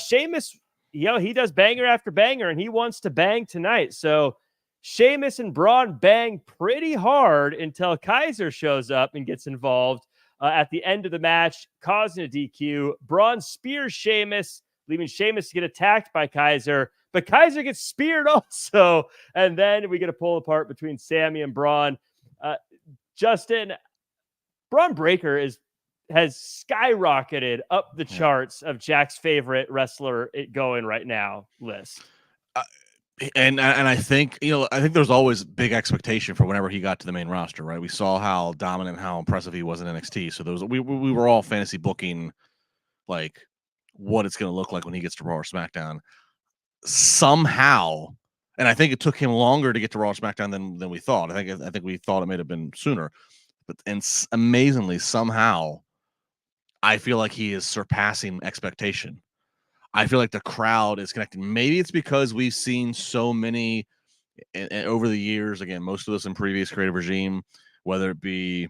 Sheamus, he does banger after banger, and he wants to bang tonight. So Sheamus and Braun bang pretty hard until Kaiser shows up and gets involved at the end of the match, causing a DQ. Braun spears Sheamus, leaving Sheamus to get attacked by Kaiser, but Kaiser gets speared also. And then we get a pull apart between Sami and Braun. Justin, Braun Breaker has skyrocketed up the charts of Jack's favorite wrestler going right now list. And I think, I think there's always big expectation for whenever he got to the main roster, right? We saw how dominant, how impressive he was in NXT. So we were all fantasy booking like what it's going to look like when he gets to Raw or SmackDown. Somehow, and I think it took him longer to get to Raw or SmackDown than we thought. I think we thought it may have been sooner, but amazingly somehow, I feel like he is surpassing expectation. I feel like the crowd is connecting. Maybe it's because we've seen so many over the years. Again, most of us in previous creative regime, whether it be,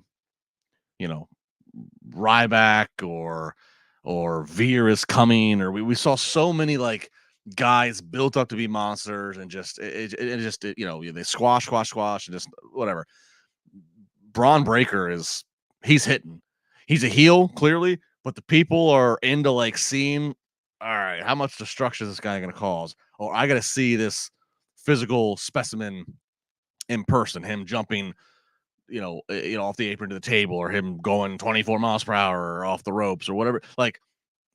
Ryback or Veer is coming, or we saw so many like guys built up to be monsters and just they squash and just whatever. Braun Breaker he's hitting. He's a heel clearly, but the people are into like seeing, all right, how much destruction is this guy going to cause? Or I got to see this physical specimen in person, him jumping, off the apron to the table, or him going 24 miles per hour off the ropes or whatever. Like,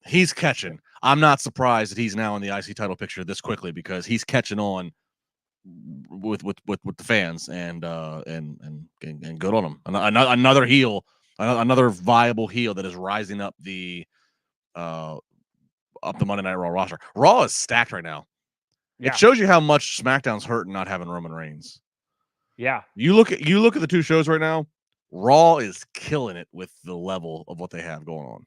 he's catching. I'm not surprised that he's now in the IC title picture this quickly because he's catching on with the fans and good on him. Another heel, another viable heel that is rising up the Monday Night Raw roster. Raw is stacked right now. Yeah. It shows you how much SmackDown's hurting not having Roman Reigns. Yeah. You look at the two shows right now. Raw is killing it with the level of what they have going on.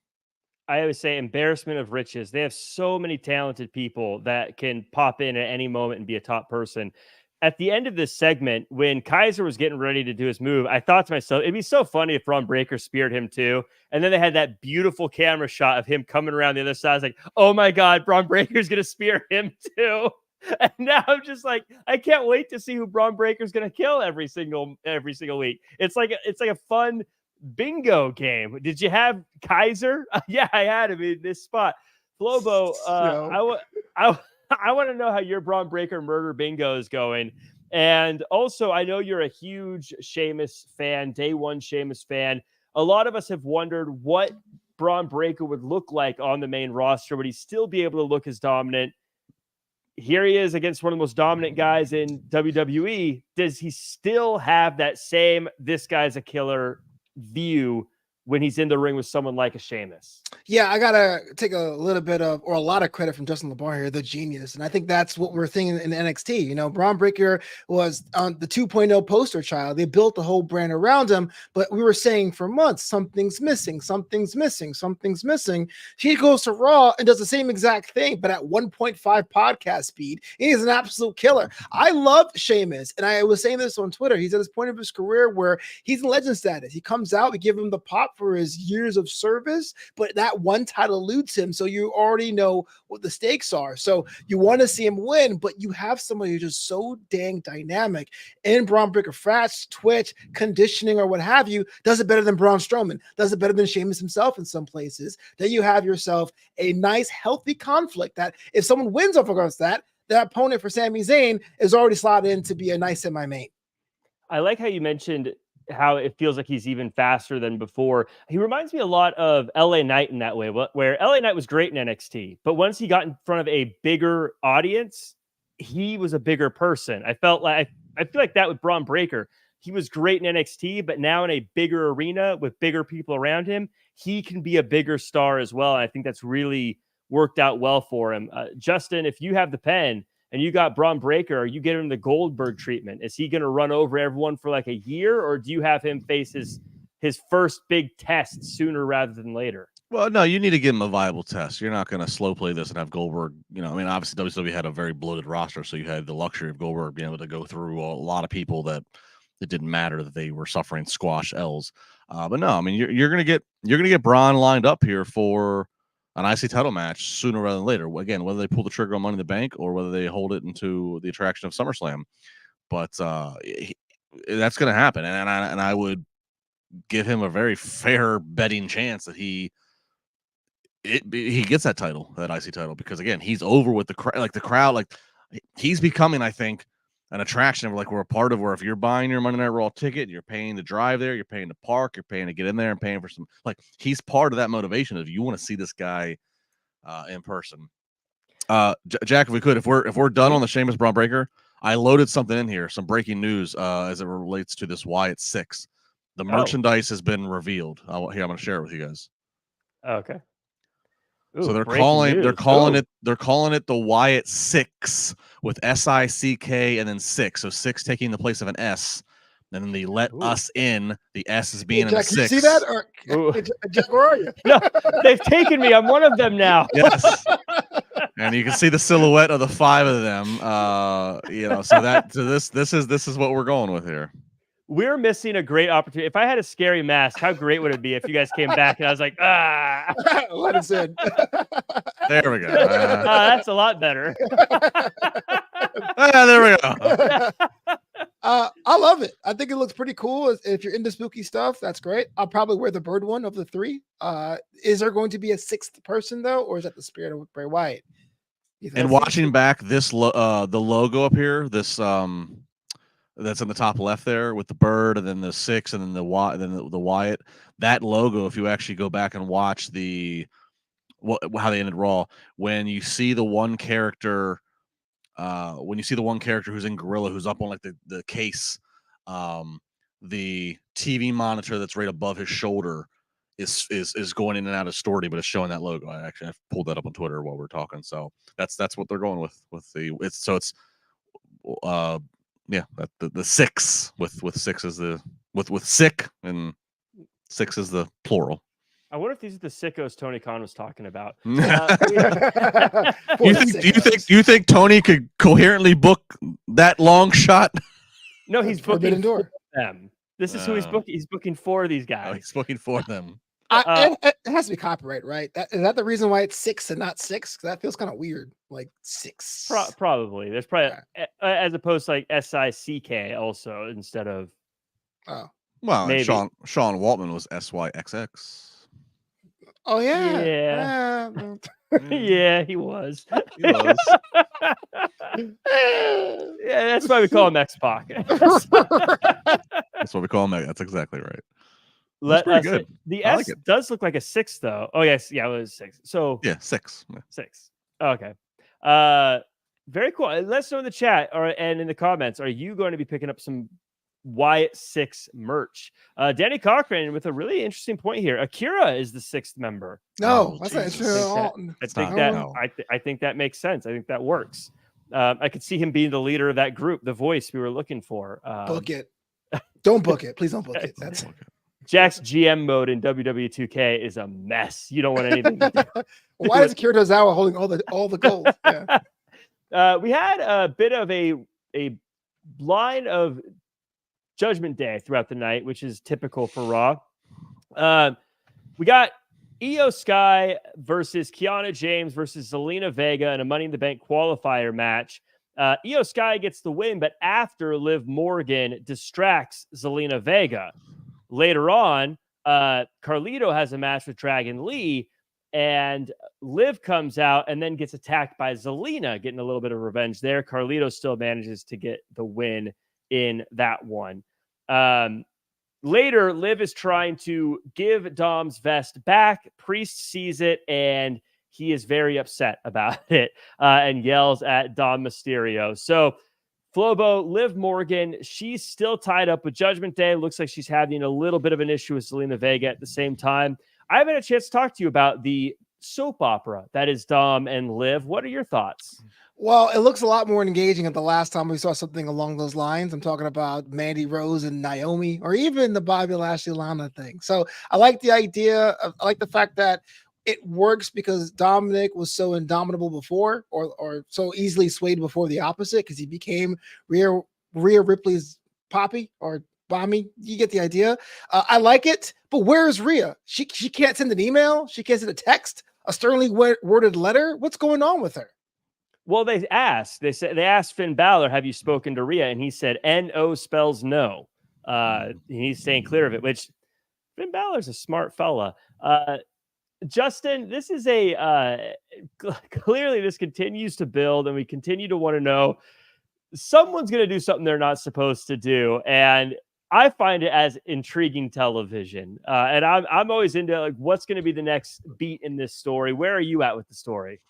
I always say embarrassment of riches. They have so many talented people that can pop in at any moment and be a top person. At the end of this segment, when Kaiser was getting ready to do his move, I thought to myself, it'd be so funny if Braun Breaker speared him too. And then they had that beautiful camera shot of him coming around the other side. I was like, oh my God, Braun Breaker's going to spear him too. And now I'm just like, I can't wait to see who Braun Breaker's going to kill every single week. It's like a fun bingo game. Did you have Kaiser? Yeah, I had him in this spot. Flobo, I want to know how your Braun Breaker murder bingo is going. And also, I know you're a huge Sheamus fan, day one Sheamus fan. A lot of us have wondered what Braun Breaker would look like on the main roster. Would he still be able to look as dominant? Here he is against one of the most dominant guys in WWE. Does he still have that same, this guy's a killer view when he's in the ring with someone like a Sheamus? Yeah, I gotta take a little bit of, or a lot of credit from Justin LaBar here, the genius. And I think that's what we're thinking in NXT. Braun Breaker was on the 2.0 poster child. They built the whole brand around him, but we were saying for months, something's missing. He goes to Raw and does the same exact thing, but at 1.5 podcast speed. He's an absolute killer. I love Sheamus, and I was saying this on Twitter. He's at this point of his career where he's in legend status. He comes out, we give him the pop for his years of service, but that one title eludes him. So you already know what the stakes are. So you want to see him win, but you have somebody who's just so dang dynamic in Braun Breaker, frats, twitch, conditioning, or what have you, does it better than Braun Strowman, does it better than Sheamus himself in some places. Then you have yourself a nice, healthy conflict that if someone wins over against that, the opponent for Sami Zayn is already slotted in to be a nice semi-main. I like how you mentioned how it feels like he's even faster than before. He reminds me a lot of LA Knight in that way, where LA Knight was great in NXT, but once he got in front of a bigger audience, he was a bigger person. I feel like that with Braun Breaker. He was great in NXT, but now in a bigger arena with bigger people around him, he can be a bigger star as well. And I think that's really worked out well for him. Justin, if you have the pen and you got Braun Breaker, are you getting him the Goldberg treatment? Is he going to run over everyone for like a year, or do you have him face his first big test sooner rather than later? Well, no, you need to give him a viable test. You're not going to slow play this and have Goldberg, obviously WWE had a very bloated roster, so you had the luxury of Goldberg being able to go through a lot of people that it didn't matter that they were suffering squash L's. But no, I mean, you're going to get Braun lined up here for an IC title match sooner rather than later. Again, whether they pull the trigger on Money in the Bank or whether they hold it into the attraction of SummerSlam, but that's going to happen, and I would give him a very fair betting chance that he gets that title, that IC title, because again, he's over with the crowd, like he's becoming, I think, an attraction of like we're a part of, where if you're buying your Monday Night Raw ticket, you're paying to drive there, you're paying to park, you're paying to get in there, and paying for some, like he's part of that motivation of you want to see this guy in person. Jack, if we could, if we're done on the Sheamus Braun Breaker, I loaded something in here, some breaking news as it relates to this Wyatt Sicks. The merchandise has been revealed. I'm going to share it with you guys. Okay. Ooh, so they're calling it the Wyatt Sicks with S-I-C-K and then six. So six taking the place of an S. And then they let us in. The S is being in the six. You see that? Or, Jack, where are you? No, they've taken me. I'm one of them now. Yes. And you can see the silhouette of the five of them. This is what we're going with here. We're missing a great opportunity. If I had a scary mask, how great would it be if you guys came back and I was like, let us in. There we go. That's a lot better. There we go. I love it. I think it looks pretty cool. If you're into spooky stuff, that's great. I'll probably wear the bird one of the three. Is there going to be a sixth person though, or is that the spirit of Bray Wyatt? And watching back this, the logo up here, this that's on the top left there with the bird and then the six and then the Wyatt. That logo, if you actually go back and watch how they ended Raw, when you see the one character. Who's in Gorilla, who's up on like the case, the TV monitor that's right above his shoulder is going in and out of story, but it's showing that logo. I've pulled that up on Twitter while we're talking. So that's what they're going with the six with six is the with sick and six is the plural. I wonder if these are the sickos Tony Khan was talking about. Do you think Tony could coherently book that long shot? No, he's booking for them. This is who he's booking. He's booking for these guys. Oh, he's booking for them. It has to be copyright, right? Is that the reason why it's six and not six? Because that feels kind of weird, like six. Probably. There's probably as opposed to like S-I-C-K also instead of. Oh, well, Sean Waltman was S-Y-X-X. Oh yeah, yeah, he was. Yeah, that's why we call him X-Pac. That's what we call him. That's exactly right. That's pretty good. The S does look like a six, though. Oh yes, yeah, it was six. So yeah, six. Yeah. Six. Okay. Very cool. Let us know in the chat and in the comments. Are you going to be picking up some Wyatt Sicks merch? Danny Cochran with a really interesting point here. Akira is the sixth member. No, that's not true. I think that makes sense. I think that works. I could see him being the leader of that group, the voice we were looking for. Book it. Don't book it. Please don't book it. That's Jack's GM mode in WWE 2K is a mess. You don't want anything to do. Why is Akira Tozawa holding all the gold? Yeah. We had a bit of a line of Judgment Day throughout the night, which is typical for Raw. We got Io Sky versus Kiana James versus Zelina Vega in a Money in the Bank qualifier match. Io Sky gets the win, but after Liv Morgan distracts Zelina Vega. Later on, Carlito has a match with Dragon Lee, and Liv comes out and then gets attacked by Zelina, getting a little bit of revenge there. Carlito still manages to get the win in that one. Later, Liv is trying to give Dom's vest back. Priest sees it, and he is very upset about it and yells at Dom Mysterio. So, Flobo, Liv Morgan, she's still tied up with Judgment Day. Looks like she's having a little bit of an issue with Zelina Vega at the same time. I haven't had a chance to talk to you about the soap opera that is Dom and Liv. What are your thoughts? Well, it looks a lot more engaging than the last time we saw something along those lines. I'm talking about Mandy Rose and Naomi, or even the Bobby Lashley Lana thing. So I like the idea. I like the fact that it works because Dominic was so indomitable before, or so easily swayed before the opposite, because he became Rhea Ripley's Poppy or Bommy. You get the idea. I like it, but where is Rhea? She can't send an email. She can't send a text, a sternly worded letter. What's going on with her? Well, they asked Finn Balor, have you spoken to Rhea? And he said, N-O spells no. He's staying clear of it, which Finn Balor's a smart fella. Justin, this is clearly this continues to build, and we continue to want to know someone's going to do something they're not supposed to do. And I find it as intriguing television. And I'm always into like, what's going to be the next beat in this story? Where are you at with the story?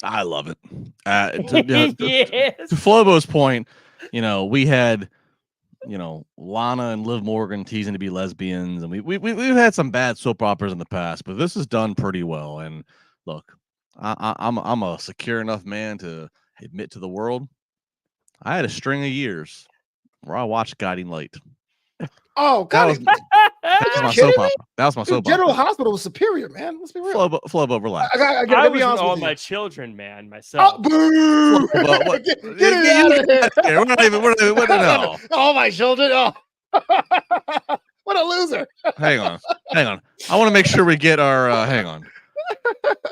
I love it. To Flobo's point, we had, Lana and Liv Morgan teasing to be lesbians, and we've had some bad soap operas in the past, but this is done pretty well. And look, I'm a secure enough man to admit to the world, I had a string of years where I watched Guiding Light. Oh, God. That was my soap opera. That was my soap opera. General Hospital was superior, man. Let's be real. Flobo, relax. I was with all my children, man, myself. Oh, boo! Get it out of here. We're not even no. All my children. Oh. What a loser. Hang on. I want to make sure we get our hang on.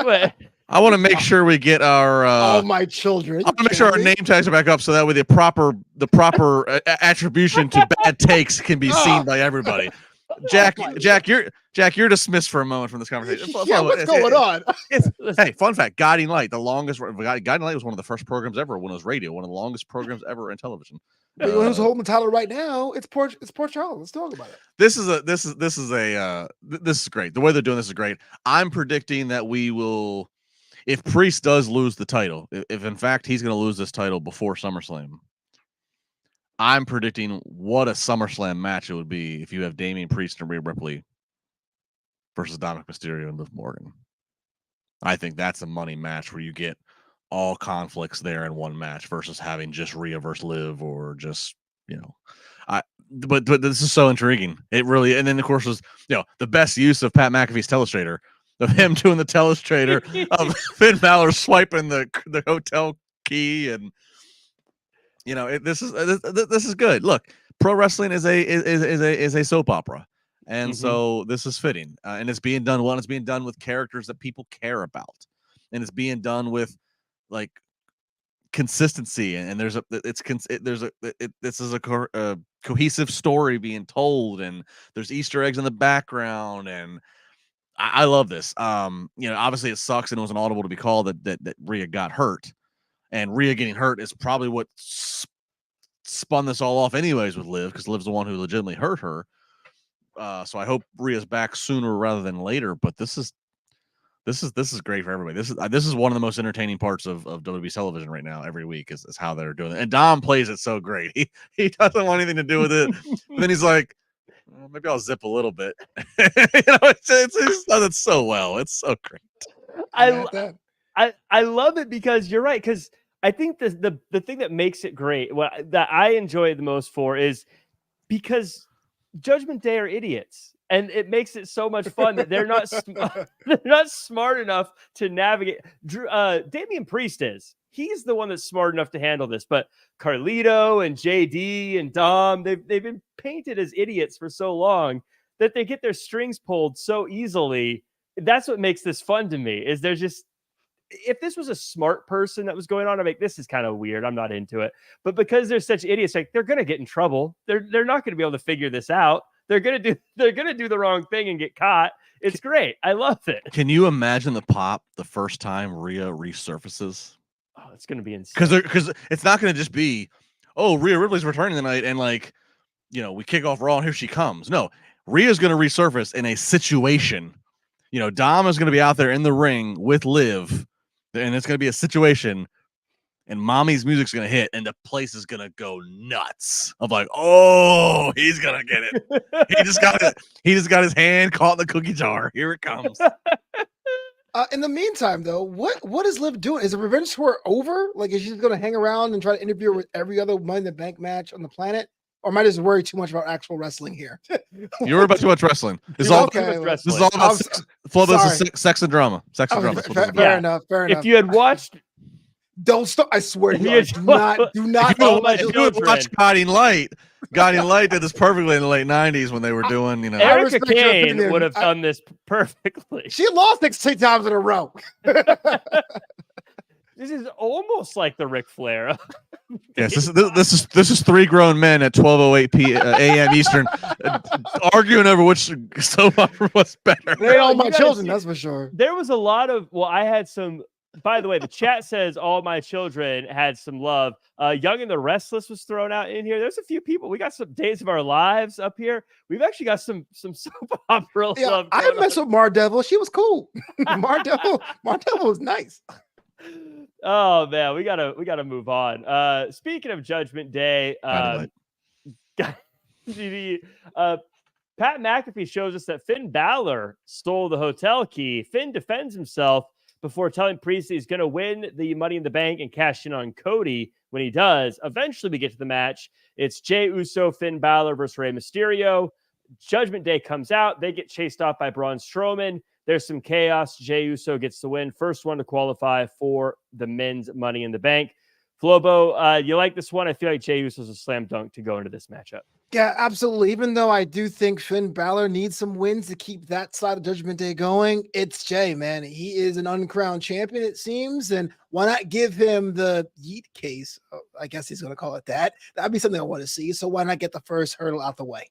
What? I want to make sure we get our all my children. I want to make sure our name tags are back up so that way the proper attribution to bad takes can be seen by everybody. Jack, you're dismissed for a moment from this conversation. Yeah, what's going on? Hey, fun fact: Guiding Light, Guiding Light was one of the first programs ever when it was radio, one of the longest programs ever in television. Who's holding the title right now? It's Port Charles. Let's talk about it. This is great. The way they're doing this is great. I'm predicting that we will, if Priest does lose the title, if in fact he's going to lose this title before SummerSlam, I'm predicting what a SummerSlam match it would be if you have Damien Priest and Rhea Ripley versus Dominic Mysterio and Liv Morgan. I think that's a money match where you get all conflicts there in one match versus having just Rhea versus Liv or just, but this is so intriguing. It really, and then of course was, the best use of Pat McAfee's telestrator, of him doing the telestrator, of Finn Balor swiping the hotel key, and this is good. Look, pro wrestling is a soap opera, and so this is fitting, and it's being done well. And it's being done with characters that people care about, and it's being done with like consistency. And this is a cohesive story being told, and there's Easter eggs in the background, and I love this. Obviously it sucks, and it was an audible to be called that Rhea got hurt. And Rhea getting hurt is probably what spun this all off anyways with Liv, because Liv's the one who legitimately hurt her. So I hope Rhea's back sooner rather than later. But this is great for everybody. This is one of the most entertaining parts of WWE television right now. Every week is how they're doing it. And Dom plays it so great. He doesn't want anything to do with it. But then he's like, well, maybe I'll zip a little bit. It's done it so well. It's so great. I love it because you're right. Because I think the thing that makes it great, that I enjoy the most for, is because Judgment Day are idiots, and it makes it so much fun that they're not they're not smart enough to navigate. Damian Priest is. He's the one that's smart enough to handle this, but Carlito and JD and Dom, they've been painted as idiots for so long that they get their strings pulled so easily. That's what makes this fun to me. Is there's just, if this was a smart person that was going on, I'm like, this is kind of weird. I'm not into it. But because they're such idiots, like they're gonna get in trouble. They're not gonna be able to figure this out. They're gonna do the wrong thing and get caught. It's great. I love it. Can you imagine the pop the first time Rhea resurfaces? Oh, it's gonna be insane. Because it's not gonna just be, oh, Rhea Ripley's returning tonight, and like, you know, we kick off Raw and here she comes. No, Rhea's gonna resurface in a situation. You know, Dom is gonna be out there in the ring with Liv, and it's gonna be a situation, and Mommy's music's gonna hit, and the place is gonna go nuts. Of like, oh, he's gonna get it. He just got his hand caught in the cookie jar. Here it comes. In the meantime, though, what is Liv doing? Is the revenge tour over? Like, is she just going to hang around and try to interfere with every other Money in the Bank match on the planet? Or am I just worried too much about actual wrestling here? You're about too much wrestling. This is all about sex and drama. Sex and drama. Fair enough. If you had watched, don't stop! I swear to you, do not. If you would watch Guiding Light did this perfectly in the late '90s when they were doing, you know. Erica Kane would have done this perfectly. She lost 16 times in a row. This is almost like the Ric Flair. Yes, this is three grown men at 12:08 a.m. Eastern arguing over which soap opera was better. They ain't all my children, that's for sure. There was a lot of, I had some. By the way, the chat says all my children had some love. Young and the Restless was thrown out in here. There's a few people. We got some Days of Our Lives up here. We've actually got some soap opera love. I messed with Mar Devil. She was cool. Mar Devil was nice. Oh man, we gotta move on. Speaking of Judgment Day, Pat McAfee shows us that Finn Balor stole the hotel key. Finn defends himself before telling Priestley he's going to win the Money in the Bank and cash in on Cody when he does. Eventually, we get to the match. It's Jey Uso, Finn Balor versus Rey Mysterio. Judgment Day comes out. They get chased off by Braun Strowman. There's some chaos. Jey Uso gets the win. First one to qualify for the men's Money in the Bank. Flobo, you like this one? I feel like Jey Uso's a slam dunk to go into this matchup. Yeah, absolutely. Even though I do think Finn Balor needs some wins to keep that side of Judgment Day going, it's Jey, man. He is an uncrowned champion, it seems. And why not give him the yeet case? Oh, I guess he's going to call it that. That'd be something I want to see. So why not get the first hurdle out the way?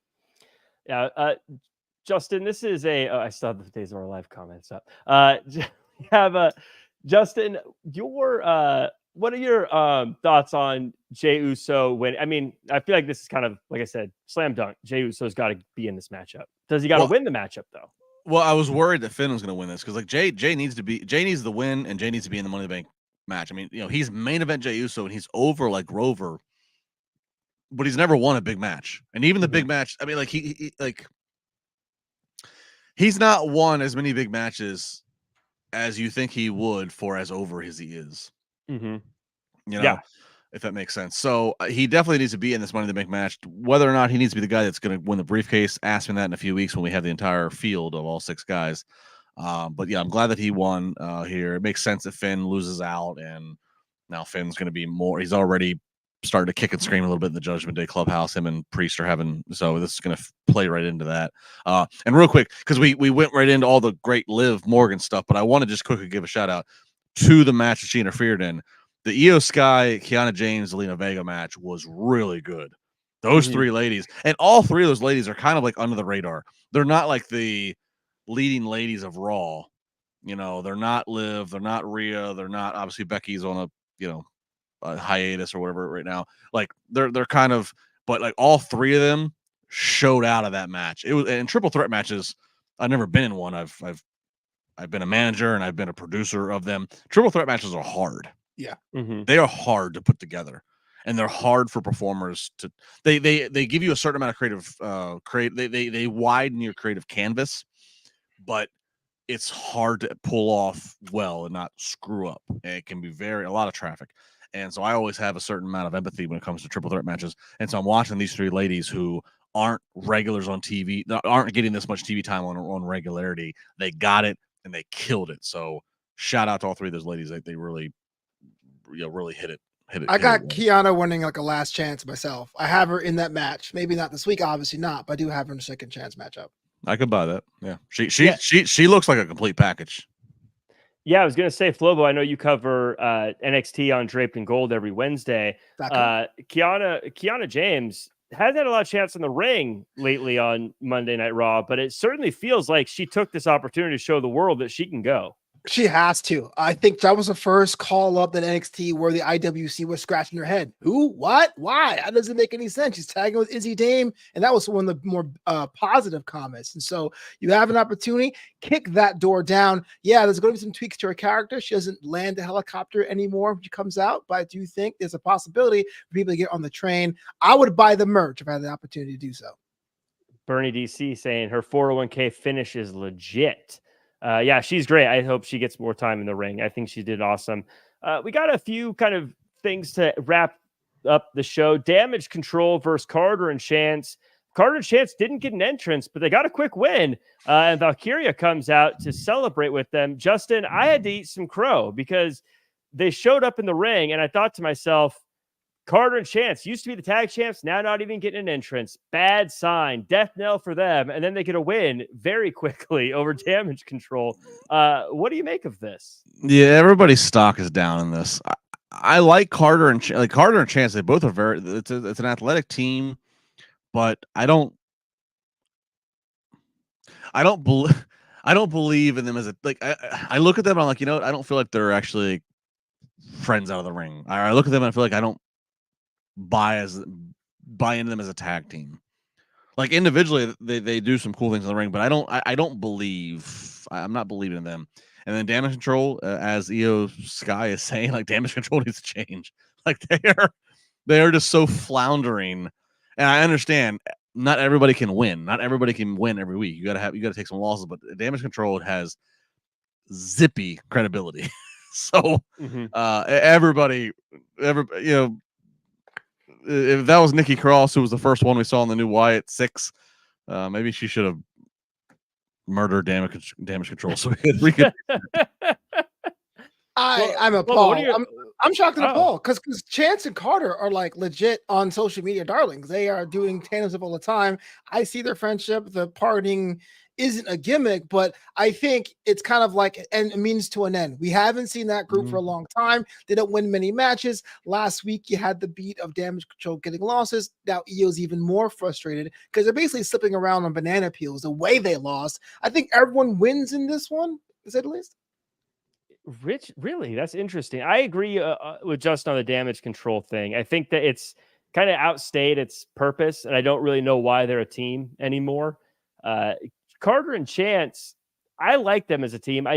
Yeah, Justin, this is I still have the Days of Our Life comments up. Justin, what are your thoughts on Jey Uso when, I feel like this is kind of, like I said, slam dunk. Jey Uso's got to be in this matchup. Does he got to win the matchup though? Well, I was worried that Finn was going to win this because like Jey needs the win, and Jey needs to be in the Money in the Bank match. I mean, you know, he's main event Jey Uso and he's over like Rover, but he's never won a big match. And even the big match, I mean, like he's not won as many big matches as you think he would for as over as he is. Mm-hmm. You know, if that makes sense. So he definitely needs to be in this Money in the Bank match. Whether or not he needs to be the guy that's going to win the briefcase, ask me that in a few weeks when we have the entire field of all 6 guys. But yeah, I'm glad that he won here. It makes sense that Finn loses out, and now Finn's going to be more. He's already started to kick and scream a little bit in the Judgment Day clubhouse. Him and Priest are having, so this is going to play right into that. And real quick, because we went right into all the great Liv Morgan stuff, but I want to just quickly give a shout out to the match that she interfered in. The Io Sky, Kiana James, Zelina Vega match was really good. Those 3 ladies, and all 3 of those ladies are kind of like under the radar. They're not like the leading ladies of Raw. You know, they're not Liv, they're not Rhea, they're not, obviously Becky's on a hiatus or whatever right now. Like they're kind of, but like all 3 of them showed out of that match. It was in triple threat matches. I've never been in one. I've been a manager and I've been a producer of them. Triple threat matches are hard. Yeah. Mm-hmm. They are hard to put together, and they're hard for performers to, they give you a certain amount of they widen your creative canvas, but it's hard to pull off well and not screw up. And it can be a lot of traffic. And so I always have a certain amount of empathy when it comes to triple threat matches. And so I'm watching these 3 ladies who aren't regulars on TV, aren't getting this much TV time on regularity. They got it and they killed it. So shout out to all 3 of those ladies. They really hit it. I got Kiana winning like a last chance myself. I have her in that match. Maybe not this week, obviously not, but I do have her in a second chance matchup. I could buy that. Yeah, she looks like a complete package. Yeah, I was gonna say, Flobo, I know you cover NXT on Draped in Gold every Wednesday. Kiana James hasn't had a lot of chance in the ring lately on Monday Night Raw, but it certainly feels like she took this opportunity to show the world that she can go. She has to. I think that was the first call up at NXT where the IWC was scratching their head. Who? What? Why? That doesn't make any sense. She's tagging with Izzy Dame, and that was one of the more positive comments. And so you have an opportunity, kick that door down. Yeah, there's going to be some tweaks to her character. She doesn't land the helicopter anymore when she comes out, but I do think there's a possibility for people to get on the train. I would buy the merch if I had the opportunity to do so. Bernie DC saying her 401k finish is legit. Yeah, she's great. I hope she gets more time in the ring. I think she did awesome. We got a few kind of things to wrap up the show. Damage Control versus Carter and Chance. Carter and Chance didn't get an entrance, but they got a quick win. And Valkyria comes out to celebrate with them. Justin, I had to eat some crow because they showed up in the ring, and I thought to myself, Carter and Chance used to be the tag champs, now not even getting an entrance. Bad sign, death knell for them, and then they get a win very quickly over Damage Control. What do you make of this? Yeah, everybody's stock is down in this. I like Carter and Carter and Chance. They both are very. It's an athletic team, but I don't believe in them as a like. I look at them. I'm like, I don't feel like they're actually friends out of the ring. I look at them and I feel like I don't buy into them as a tag team. Like individually, they do some cool things in the ring, but I don't believe. I'm not believing in them. And then Damage Control, as EO Sky is saying, like Damage Control needs to change. Like they are just so floundering. And I understand not everybody can win. Not everybody can win every week. You gotta take some losses, but Damage Control has zippy credibility. So everybody, if that was Nikki Cross, who was the first one we saw in the new Wyatt Sicks, maybe she should have murdered damage control so we could. I'm appalled. I'm shocked and appalled because Chance and Carter are like legit on social media darlings. They are doing tandems up all the time. I see their friendship. The parting isn't a gimmick, but I think it's kind of like a means to an end. We haven't seen that group for a long time. They don't win many matches. Last week, you had the beat of Damage Control getting losses. Now EO's even more frustrated because they're basically slipping around on banana peels the way they lost. I think everyone wins in this one, is that at least? Rich, really? That's interesting. I agree with Justin on the Damage Control thing. I think that it's kind of outstayed its purpose, and I don't really know why they're a team anymore. Carter and Chance, I like them as a team.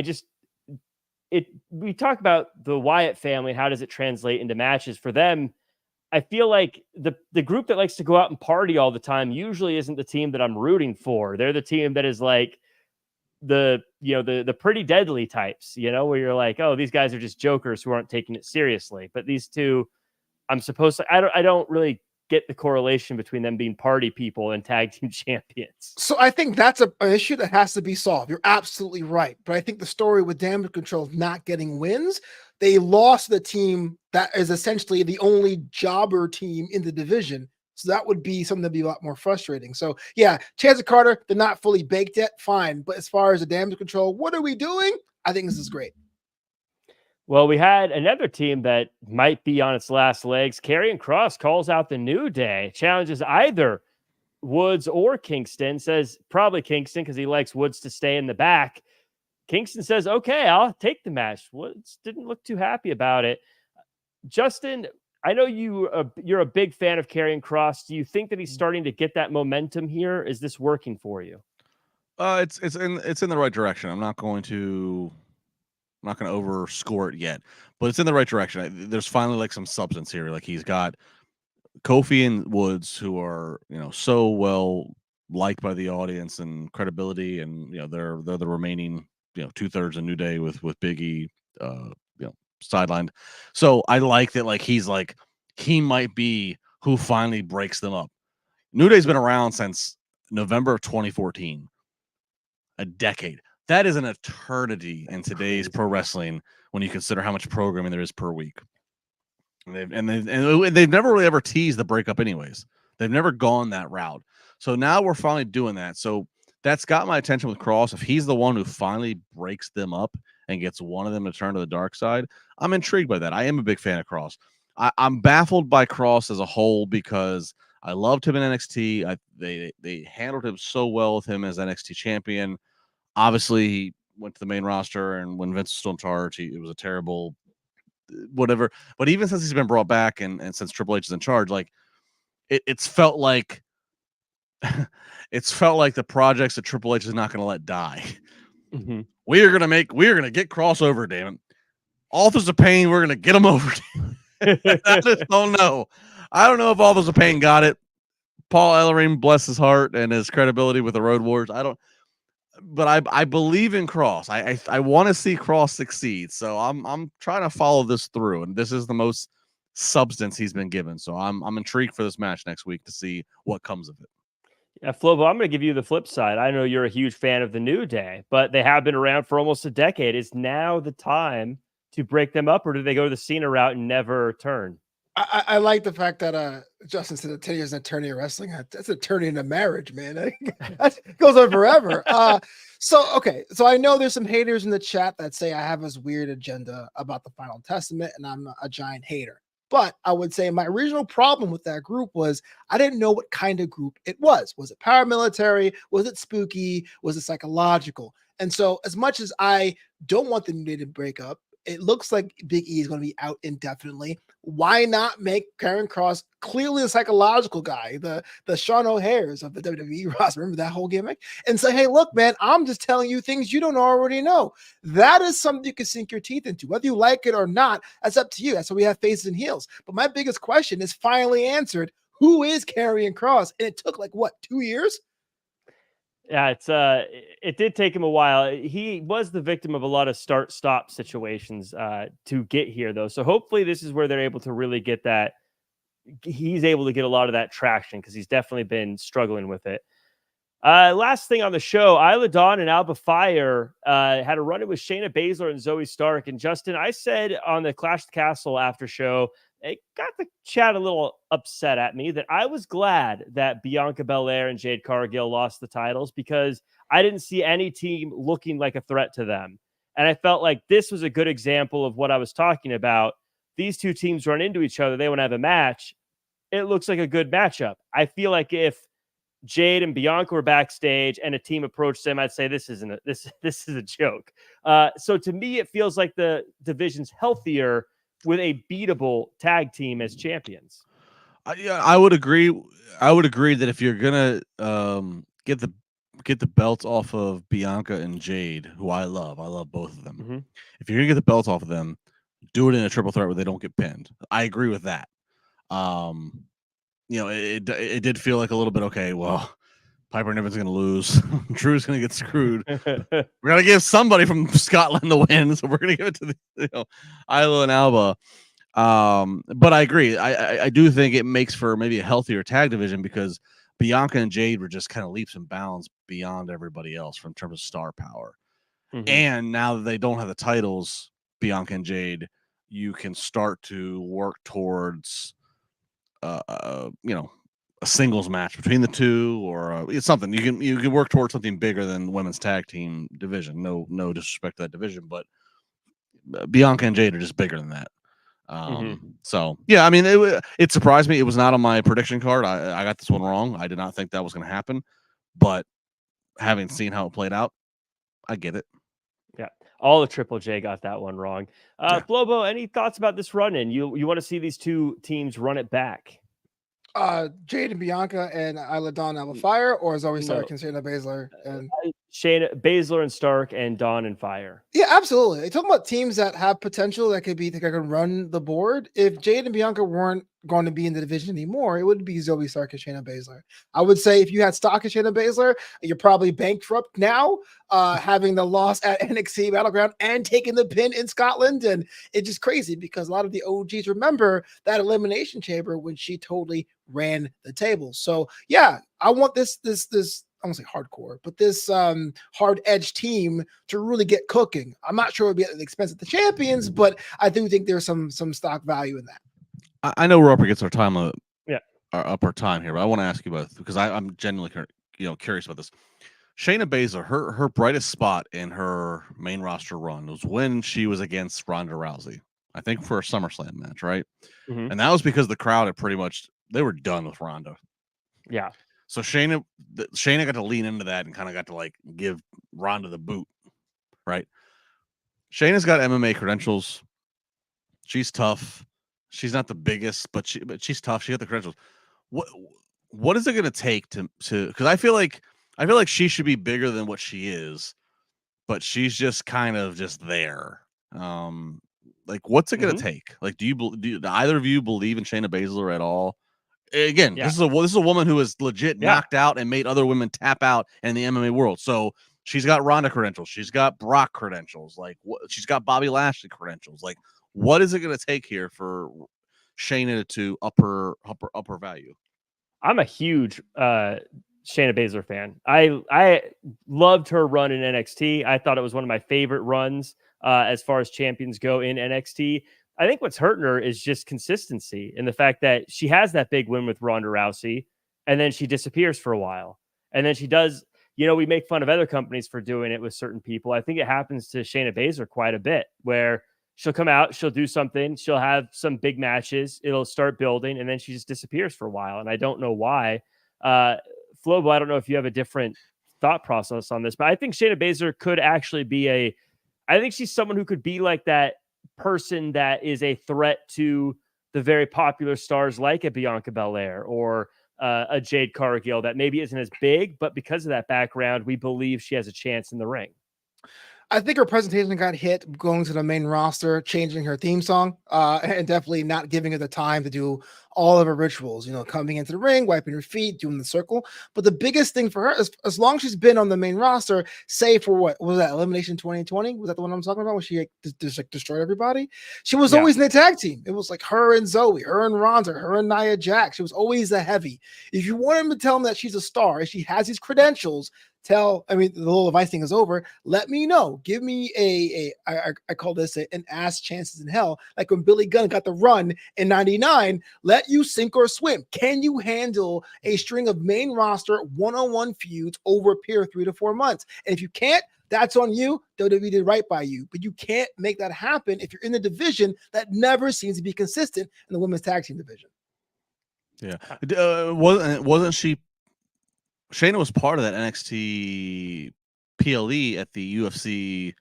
We talk about the Wyatt family and how does it translate into matches for them. I feel like the group that likes to go out and party all the time usually isn't the team that I'm rooting for. They're the team that is like the pretty deadly types, where you're like, oh, these guys are just jokers who aren't taking it seriously. But these two, I don't really get the correlation between them being party people and tag team champions. So I think that's an issue that has to be solved. You're absolutely right. But I think the story with Damage Control not getting wins, they lost the team that is essentially the only jobber team in the division. So that would be something that'd be a lot more frustrating. So yeah, Chance and Carter, they're not fully baked yet. Fine. But as far as the Damage Control, what are we doing? I think this is great. Well, we had another team that might be on its last legs. Karrion Kross calls out the New Day, challenges either Woods or Kingston, says probably Kingston because he likes Woods to stay in the back. Kingston says, okay, I'll take the match. Woods didn't look too happy about it. Justin, I know you're a big fan of Karrion Kross. Do you think that he's starting to get that momentum here? Is this working for you? It's in the right direction. I'm not going to overscore it yet, but it's in the right direction. There's finally like some substance here. Like he's got Kofi and Woods, who are so well liked by the audience and credibility, and they're the remaining 2/3 of New Day with Big E sidelined. So I like that. Like he might be who finally breaks them up. New Day's been around since November of 2014, a decade. That is an eternity in today's pro wrestling when you consider how much programming there is per week. And they've never really ever teased the breakup anyways. They've never gone that route. So now we're finally doing that. So that's got my attention with Cross. If he's the one who finally breaks them up and gets one of them to turn to the dark side, I'm intrigued by that. I am a big fan of Cross. I'm baffled by Cross as a whole because I loved him in NXT. They handled him so well with him as NXT champion. Obviously, he went to the main roster, and when Vince was still in charge, it was a terrible whatever. But even since he's been brought back and since Triple H is in charge, like it's felt like it's felt like the projects that Triple H is not going to let die. Mm-hmm. We are going to get crossover, damn it. Authors of Pain, we're going to get them over. I just don't know. I don't know if Authors of Pain got it. Paul Ellering, bless his heart and his credibility with the Road Warriors. But I believe in Cross. I want to see Cross succeed. So I'm trying to follow this through, and this is the most substance he's been given. So I'm intrigued for this match next week to see what comes of it. Yeah, Flobo, I'm going to give you the flip side. I know you're a huge fan of the New Day, but they have been around for almost a decade. Is now the time to break them up, or do they go the Cena route and never turn? I like the fact that Justin said that 10 years an attorney in wrestling. That's an attorney in a marriage, man. That goes on forever. So I know there's some haters in the chat that say I have this weird agenda about the Final Testament, and I'm a giant hater. But I would say my original problem with that group was I didn't know what kind of group it was. Was it paramilitary? Was it spooky? Was it psychological? And so as much as I don't want the New Day to break up, it looks like Big E is going to be out indefinitely. Why not make Karrion Kross clearly a psychological guy, the Sean O'Hare's of the WWE roster? Remember that whole gimmick? And say, hey, look, man, I'm just telling you things you don't already know. That is something you can sink your teeth into. Whether you like it or not, that's up to you. That's why we have faces and heels. But my biggest question is finally answered. Who is Karrion Kross? And it took 2 years? Yeah, it did take him a while. He was the victim of a lot of start-stop situations to get here, though. So hopefully this is where they're able to really get that. He's able to get a lot of that traction because he's definitely been struggling with it. Last thing on the show, Isla Dawn and Alba Fire had a run-in with Shayna Baszler and Zoe Stark. And Justin, I said on the Clash of the Castle after show, it got the chat a little upset at me that I was glad that Bianca Belair and Jade Cargill lost the titles because I didn't see any team looking like a threat to them. And I felt like this was a good example of what I was talking about. These two teams run into each other. They want to have a match. It looks like a good matchup. I feel like if Jade and Bianca were backstage and a team approached them, I'd say this is a joke. So to me, it feels like the division's healthier with a beatable tag team as champions. Yeah, I would agree. I would agree that if you're gonna get the belts off of Bianca and Jade, who I love both of them. Mm-hmm. If you're gonna get the belts off of them, do it in a triple threat where they don't get pinned. I agree with that. It did feel like a little bit okay. Well, Piper Niven's going to lose. Drew's going to get screwed. We're going to give somebody from Scotland the win, so we're going to give it to the Isla and Alba. But I agree. I do think it makes for maybe a healthier tag division because Bianca and Jade were just kind of leaps and bounds beyond everybody else from terms of star power. Mm-hmm. And now that they don't have the titles, Bianca and Jade, you can start to work towards a singles match between the two, or it's something you can work towards something bigger than the women's tag team division. No disrespect to that division, but Bianca and Jade are just bigger than that. So yeah, I mean, it surprised me. It was not on my prediction card. I got this one wrong. I did not think that was going to happen, but having seen how it played out, I get it. Yeah, all of Triple J got that one wrong. Yeah. Flobo, any thoughts about this run-in? You want to see these two teams run it back? Jade and Bianca and Isla Dawn, Alba Fire, or Zoe Stark and Shayna Baszler and Shayna Baszler and Stark and Dawn and Fire. Yeah, absolutely. You're talking about teams that have potential that could run the board. If Jade and Bianca weren't going to be in the division anymore, it would be Zoe Stark and Shayna Baszler. I would say if you had stock in Shayna Baszler, you're probably bankrupt now, having the loss at NXT Battleground and taking the pin in Scotland. And it's just crazy because a lot of the OGs remember that Elimination Chamber when she totally ran the table. So yeah, I want this I won't say hardcore, but this hard edge team to really get cooking. I'm not sure it would be at the expense of the champions, but I do think there's some stock value in that. I know we're up against our time, our upper time here, but I want to ask you both because I'm genuinely curious about this. Shayna Baszler, her brightest spot in her main roster run was when she was against Ronda Rousey. I think for a SummerSlam match, right? Mm-hmm. And that was because the crowd had they were done with Ronda. Yeah. So Shayna got to lean into that and kind of got to like give Ronda the boot, right? Shayna's got MMA credentials. She's tough. She's not the biggest, but she's tough. She got the credentials. What is it going to take to because I feel like she should be bigger than what she is, but she's just kind of just there. Like what's it going to take? Like do either of you believe in Shayna Baszler at all? Again, this is a woman who is legit knocked out and made other women tap out in the MMA world. So she's got Ronda credentials. She's got Brock credentials. Like she's got Bobby Lashley credentials. Like what is it going to take here for Shayna to up her value? I'm a huge Shayna Baszler fan. I loved her run in NXT. I thought it was one of my favorite runs as far as champions go in NXT. I think what's hurting her is just consistency and the fact that she has that big win with Ronda Rousey and then she disappears for a while. And then she does, we make fun of other companies for doing it with certain people. I think it happens to Shayna Baszler quite a bit where she'll come out, she'll do something, she'll have some big matches, it'll start building, and then she just disappears for a while. And I don't know why. Flobo, I don't know if you have a different thought process on this, but I think Shayna Baszler could actually be I think she's someone who could be like that person that is a threat to the very popular stars like a Bianca Belair or a Jade Cargill that maybe isn't as big, but because of that background, we believe she has a chance in the ring. I think her presentation got hit going to the main roster, changing her theme song, and definitely not giving her the time to do all of her rituals, coming into the ring, wiping her feet, doing the circle. But the biggest thing for her is as long as she's been on the main roster, say for what was that, Elimination 2020? Was that the one I'm talking about when she just destroyed everybody? She was always in the tag team. It was like her and Zoe, her and Ronda, her and Nia Jax. She was always the heavy. If you want him to tell him that she's a star, if she has these credentials, the little advice thing is over. Let me know. Give me I call this an ass chances in hell. Like when Billy Gunn got the run in 99, let you sink or swim. Can you handle a string of main roster one-on-one feuds over a period of 3 to 4 months? And if you can't, that's on you. WWE did right by you, but you can't make that happen if you're in the division that never seems to be consistent in the women's tag team division. Yeah. Wasn't she Shayna was part of that NXT PLE at the UFC.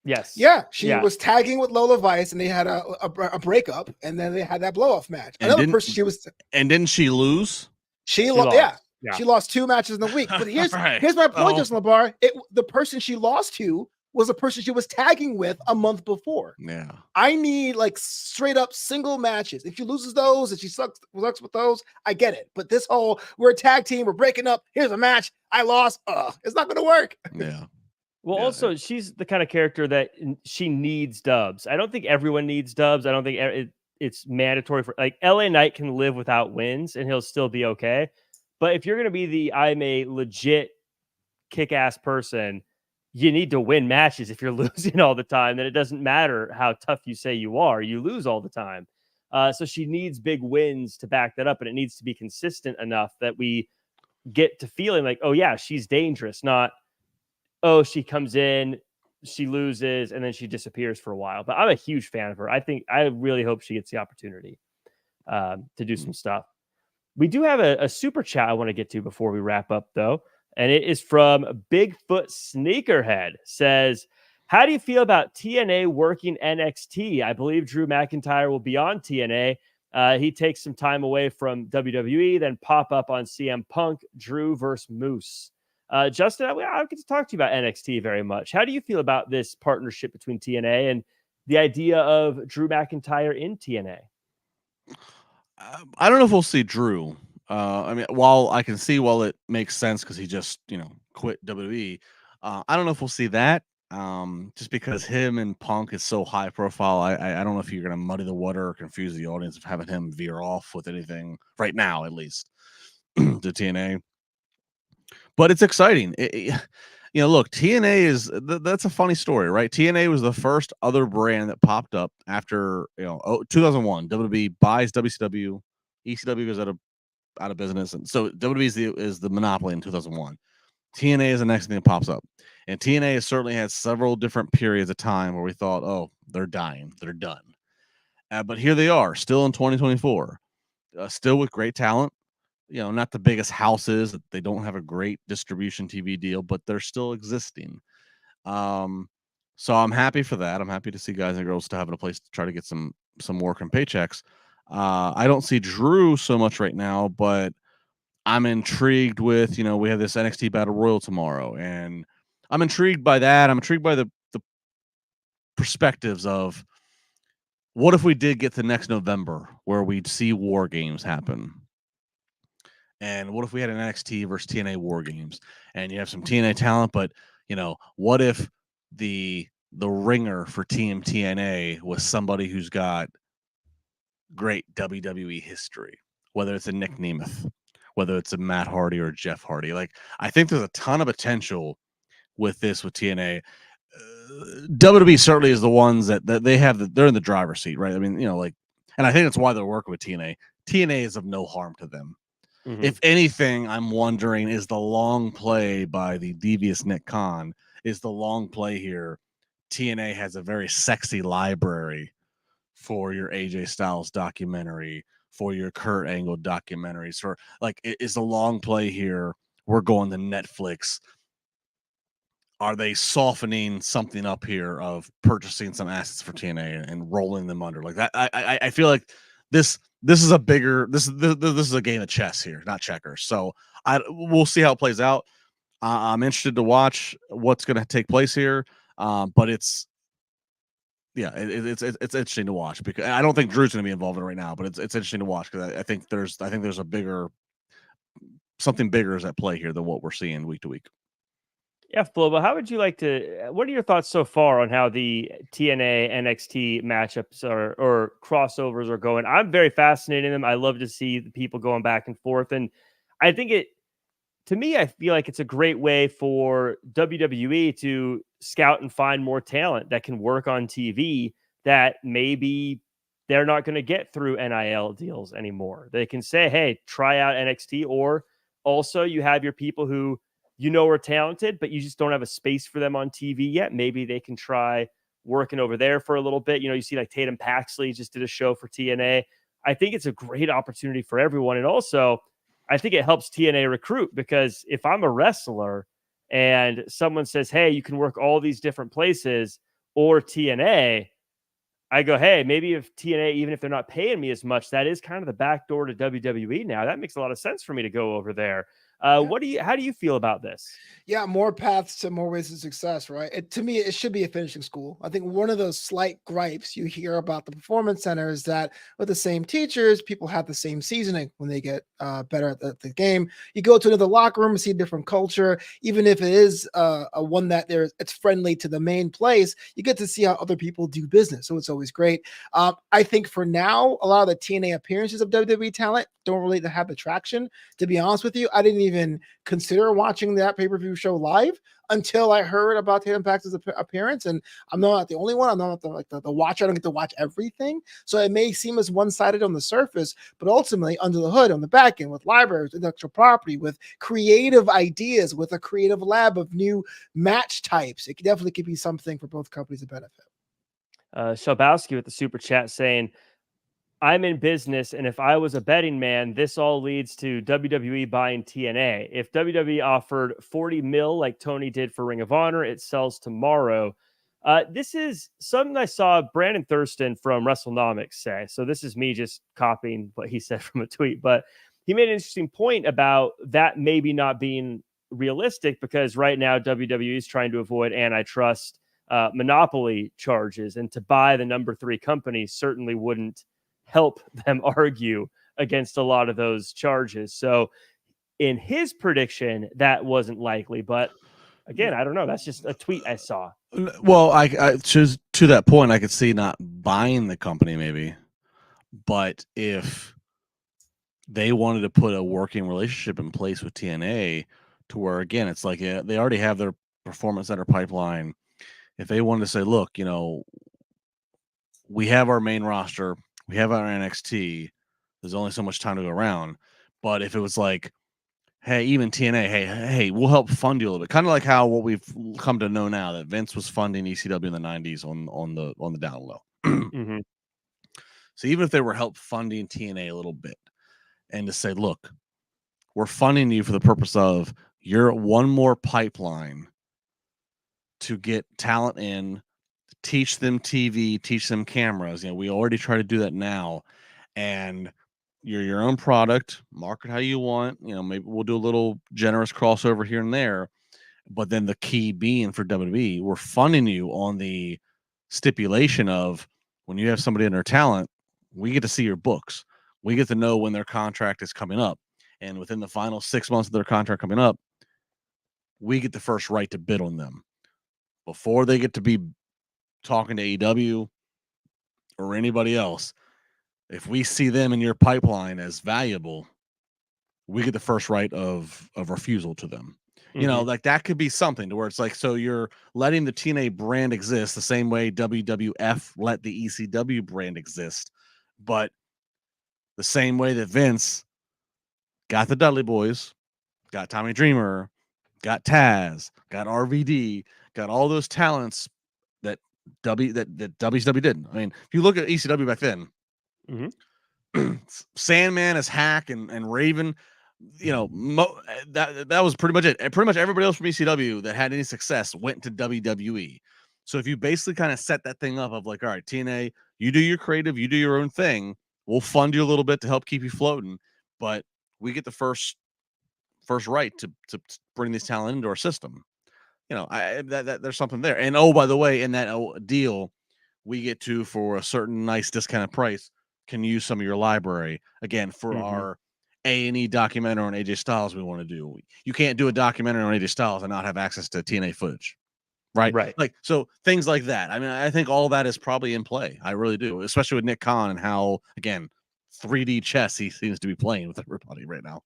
Yes. Yeah, she was tagging with Lola Vice, and they had a breakup, and then they had that blow-off match. Another person she was. And didn't she lose? She lost. Yeah, she lost 2 matches in the week. But here's my point, Justin LaBar. The person she lost to was the person she was tagging with a month before. Yeah. I need like straight up single matches. If she loses those and she sucks with those, I get it. But this whole we're a tag team, we're breaking up, here's a match, I lost. It's not gonna work. Yeah. Well, also, she's the kind of character that she needs dubs. I don't think everyone needs dubs. I don't think it's mandatory for like LA Knight can live without wins and he'll still be okay. But if you're going to be I'm a legit kick-ass person, you need to win matches. If you're losing all the time, then it doesn't matter how tough you say you are. You lose all the time. So she needs big wins to back that up, and it needs to be consistent enough that we get to feeling like, oh, yeah, she's dangerous, not, oh, she comes in, she loses, and then she disappears for a while. But I'm a huge fan of her. I really hope she gets the opportunity to do some stuff. We do have a super chat I want to get to before we wrap up, though. And it is from Bigfoot Sneakerhead. Says, how do you feel about TNA working NXT? I believe Drew McIntyre will be on TNA. He takes some time away from WWE, then pop up on CM Punk, Drew versus Moose. Justin, I don't get to talk to you about NXT very much. How do you feel about this partnership between TNA and the idea of Drew McIntyre in TNA? I don't know if we'll see Drew. While I can see it makes sense because he just, quit WWE. I don't know if we'll see that. Just because him and Punk is so high profile. I don't know if you're going to muddy the water or confuse the audience of having him veer off with anything right now, at least to TNA. But it's exciting. Look, TNA that's a funny story, right? TNA was the first other brand that popped up after 2001. WWE buys WCW, ECW goes out of business, and so WWE is the monopoly in 2001. TNA is the next thing that pops up. And TNA has certainly had several different periods of time where we thought, oh, they're dying, they're done. But here they are, still in 2024, still with great talent. Not the biggest houses. They don't have a great distribution TV deal, but they're still existing. So I'm happy for that. I'm happy to see guys and girls still having a place to try to get some work and paychecks. I don't see Drew so much right now, but I'm intrigued with, we have this NXT Battle Royal tomorrow, and I'm intrigued by that. I'm intrigued by the perspectives of what if we did get to next November where we'd see War Games happen. And what if we had an NXT versus TNA War Games, and you have some TNA talent, but what if the ringer for Team TNA was somebody who's got great WWE history, whether it's a Nick Nemeth, whether it's a Matt Hardy or Jeff Hardy. Like, I think there's a ton of potential with this with TNA. WWE certainly is the ones that they have they're in the driver's seat, right? I mean, and I think that's why they're working with TNA. TNA is of no harm to them. Mm-hmm. If anything, I'm wondering, is the long play by the devious Nick Khan, is the long play here? TNA has a very sexy library for your AJ Styles documentary, for your Kurt Angle documentaries, for is the long play here? We're going to Netflix. Are they softening something up here of purchasing some assets for TNA and rolling them under like that? I feel like this is a bigger this is a game of chess here, not checkers. So we'll see how it plays out. I'm interested to watch what's going to take place here, but it's interesting to watch because I don't think Drew's going to be involved in it right now, but it's interesting to watch because I think there's something bigger is at play here than what we're seeing week to week. Yeah, Flobo, how would you like to? What are your thoughts so far on how the TNA NXT matchups or crossovers are going? I'm very fascinated in them. I love to see the people going back and forth, and I think to me, I feel like it's a great way for WWE to scout and find more talent that can work on TV that maybe they're not going to get through NIL deals anymore. They can say, hey, try out NXT, or also you have your people who are talented, but you just don't have a space for them on TV yet. Maybe they can try working over there for a little bit. You see like Tatum Paxley just did a show for TNA. I think it's a great opportunity for everyone. And also, I think it helps TNA recruit because if I'm a wrestler and someone says, hey, you can work all these different places or TNA, I go, hey, maybe if TNA, even if they're not paying me as much, that is kind of the back door to WWE now. That makes a lot of sense for me to go over there. How do you feel about this? Yeah, more paths to more ways of success, right? To me, it should be a finishing school. I think one of those slight gripes you hear about the performance center is that with the same teachers, people have the same seasoning when they get better at the game. You go to another locker room and see a different culture, even if it is a one that it's friendly to the main place, you get to see how other people do business. So it's always great. I think for now, a lot of the TNA appearances of WWE talent don't really have the traction. To be honest with you, I didn't even consider watching that pay-per-view show live until I heard about Tatum Pax's appearance. And I'm not the only one. I'm not the watcher. I don't get to watch everything. So it may seem as one-sided on the surface, but ultimately under the hood, on the back end, with libraries, intellectual property, with creative ideas, with a creative lab of new match types, it definitely could be something for both companies to benefit. Shabowski with the super chat saying, I'm in business, and if I was a betting man, this all leads to WWE buying TNA. If WWE offered 40 mil like Tony did for Ring of Honor, it sells tomorrow. This is something I saw Brandon Thurston from WrestleNomics say. So this is me just copying what he said from a tweet, but he made an interesting point about that maybe not being realistic because right now WWE is trying to avoid antitrust monopoly charges, and to buy the number 3 company certainly wouldn't help them argue against a lot of those charges. So in his prediction, that wasn't likely, but again, I don't know. That's just a tweet I saw. Well, I to that point, I could see not buying the company maybe, but if they wanted to put a working relationship in place with TNA to where, again, it's like they already have their performance center pipeline. If they wanted to say, look, we have our main roster, we have our NXT, there's only so much time to go around. But if it was like, hey, even TNA, hey, we'll help fund you a little bit. Kind of like how what we've come to know now that Vince was funding ECW in the 90s on the down low. Mm-hmm. So even if they were help funding TNA a little bit, and to say, look, we're funding you for the purpose of you're one more pipeline to get talent in, teach them TV, teach them cameras. We already try to do that now, and you're your own product, market how you want. Maybe we'll do a little generous crossover here and there, but then the key being for WWE, we're funding you on the stipulation of when you have somebody in their talent, we get to see your books. We get to know when their contract is coming up. And within the final 6 months of their contract coming up, we get the first right to bid on them before they get to be talking to AEW or anybody else. If we see them in your pipeline as valuable, we get the first right of refusal to them. Like that could be something to where it's like, so you're letting the TNA brand exist the same way WWF let the ECW brand exist, but the same way that Vince got the Dudley Boys, got Tommy Dreamer, got Taz, got RVD, got all those talents that WCW didn't. I mean, if you look at ECW back then, Sandman as Hack and Raven, that was pretty much it. And pretty much everybody else from ECW that had any success went to WWE. So if you basically kind of set that thing up of like, all right, TNA, you do your creative, you do your own thing, we'll fund you a little bit to help keep you floating, but we get the first right to bring these talent into our system. There's something there. And oh, by the way, in that deal, we get to, for a certain nice discounted price, can use some of your library again for our A&E documentary on AJ Styles we want to do. You can't do a documentary on AJ Styles and not have access to TNA footage, right? Like, so things like that. I mean, I think all that is probably in play. I really do, especially with Nick Khan and how, again, 3D chess he seems to be playing with everybody right now.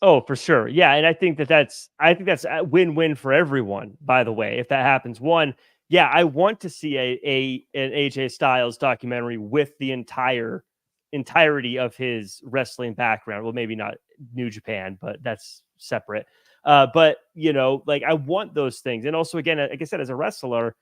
Oh, for sure. Yeah. And I think that's a win-win for everyone, by the way, if that happens. One, yeah, I want to see an AJ Styles documentary with the entirety of his wrestling background. Well, maybe not New Japan, but that's separate. But like I want those things. And also, again, like I said, as a wrestler,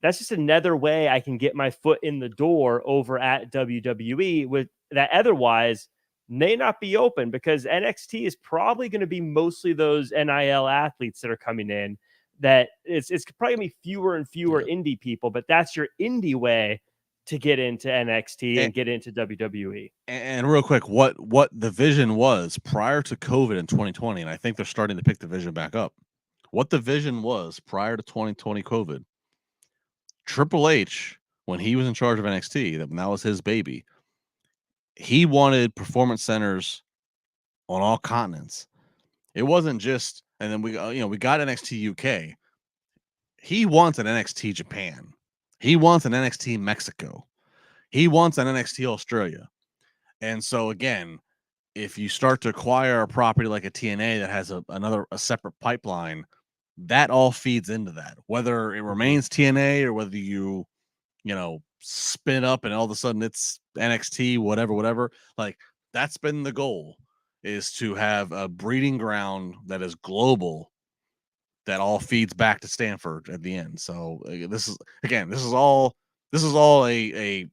that's just another way I can get my foot in the door over at WWE with that otherwise may not be open, because NXT is probably going to be mostly those NIL athletes that are coming in. That it's probably going to be fewer and fewer indie people, but that's your indie way to get into NXT and get into WWE. And real quick, what the vision was prior to COVID in 2020, and I think they're starting to pick the vision back up. What the vision was prior to 2020 COVID, Triple H, when he was in charge of NXT, that was his baby. He wanted performance centers on all continents. It wasn't just, and then we got NXT UK. He wants an NXT Japan. He wants an NXT Mexico. He wants an NXT Australia. And so again, if you start to acquire a property like a TNA that has a separate pipeline, that all feeds into that. Whether it remains TNA or whether you spin up and all of a sudden it's NXT, whatever. Like, that's been the goal, is to have a breeding ground that is global, that all feeds back to Stanford at the end. So this is all a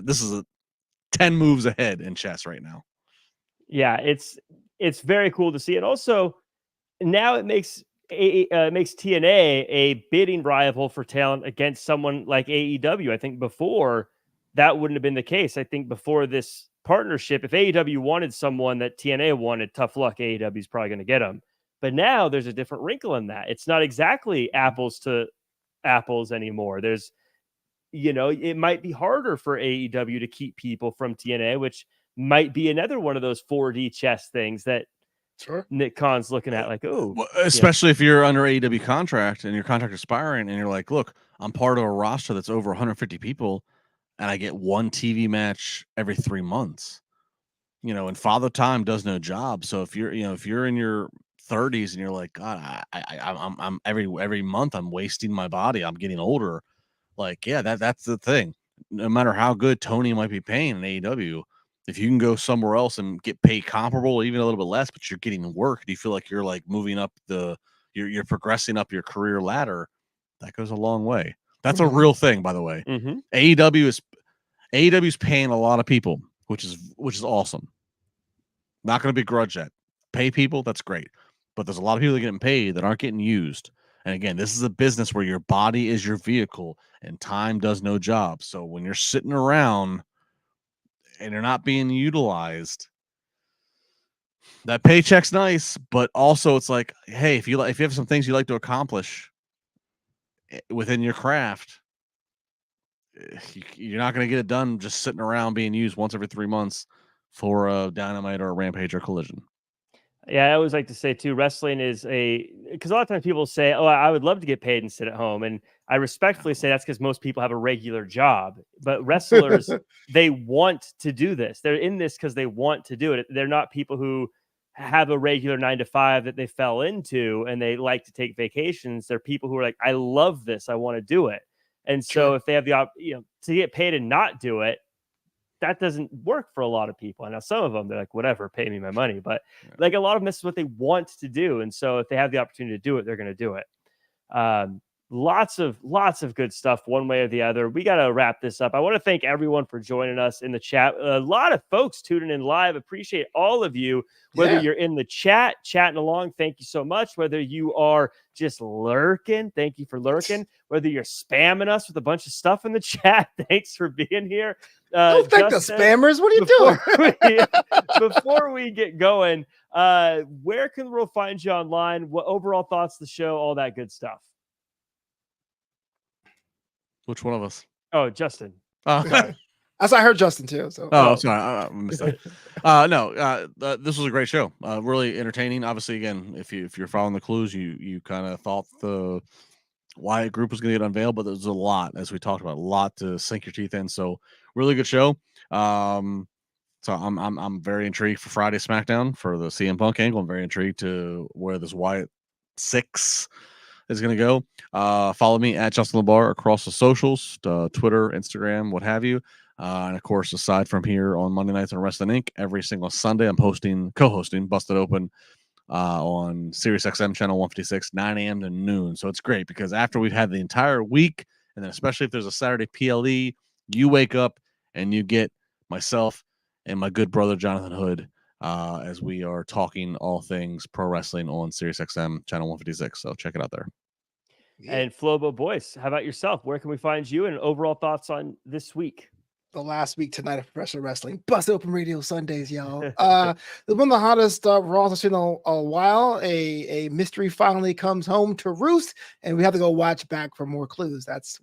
this is a 10 moves ahead in chess right now. Yeah, it's very cool to see. And also now it makes TNA a bidding rival for talent against someone like AEW. I think before that wouldn't have been the case. I think before this partnership, if AEW wanted someone that TNA wanted, tough luck, AEW is probably going to get them. But now there's a different wrinkle in that. It's not exactly apples to apples anymore. There's, it might be harder for AEW to keep people from TNA, which might be another one of those 4D chess things that Nick Khan's looking at, like, oh, especially if you're under AEW contract and your contract expiring and you're like, look, I'm part of a roster that's over 150 people and I get one TV match every 3 months, and Father Time does no job. So if you're in your 30s and you're like, God, I'm every month I'm wasting my body, I'm getting older. Like, yeah, that's the thing. No matter how good Tony might be paying in AEW, if you can go somewhere else and get paid comparable, even a little bit less, but you're getting work, do you feel like you're like moving up you're progressing up your career ladder? That goes a long way. That's a real thing, by the way. AEW is paying a lot of people, which is awesome. Not going to begrudge that. Pay people, that's great. But there's a lot of people that are getting paid that aren't getting used. And again, this is a business where your body is your vehicle and time does no job. So when you're sitting around and you're not being utilized, that paycheck's nice, but also it's like, hey, if you have some things you like to accomplish within your craft, you're not going to get it done just sitting around being used once every 3 months for a Dynamite or a Rampage or Collision. Yeah, I always like to say too, wrestling is because a lot of times people say, "Oh, I would love to get paid and sit at home," and I respectfully say that's because most people have a regular job. But wrestlers, they want to do this. They're in this because they want to do it. They're not people who have a regular 9 to 5 that they fell into and they like to take vacations. They're people who are like, "I love this. I want to do it." And so if they have the to get paid and not do it, that doesn't work for a lot of people. And now some of them, they're like, whatever, pay me my money. But like a lot of them, this is what they want to do. And so if they have the opportunity to do it, they're going to do it. Lots of good stuff one way or the other. We got to wrap this up. I want to thank everyone for joining us in the chat. A lot of folks tuning in live. Appreciate all of you, whether you're in the chat, chatting along. Thank you so much. Whether you are just lurking, thank you for lurking. Whether you're spamming us with a bunch of stuff in the chat, thanks for being here. Don't thank the spammers. What are you doing? Before we get going, where can the world find you online? What overall thoughts of the show, all that good stuff? Which one of us? Oh, Justin. Sorry. I heard Justin too. So sorry, I missed that. No, this was a great show. Really entertaining. Obviously, again, if you're following the clues, you kind of thought the Wyatt group was going to get unveiled, but there's a lot, as we talked about, a lot to sink your teeth in. So really good show. So I'm very intrigued for Friday SmackDown for the CM Punk angle. I'm very intrigued to where this Wyatt Sicks is going to go. Follow me at Justin LaBar across the socials, Twitter, Instagram, what have you. And of course, aside from here on Monday nights on Wrestling Inc., every single Sunday, I'm co-hosting Busted Open on SiriusXM channel 156, 9 a.m. to noon. So it's great because after we've had the entire week, and then especially if there's a Saturday PLE, you wake up and you get myself and my good brother Jonathan Hood as we are talking all things pro wrestling on SiriusXM channel 156. So check it out there. And Flobo Boyce, how about yourself? Where can we find you and overall thoughts on this week? The last week tonight of professional wrestling, Bust Open Radio Sundays, y'all. One of the hottest Raws I've seen in a while. A mystery finally comes home to roost, and we have to go watch back for more clues. That's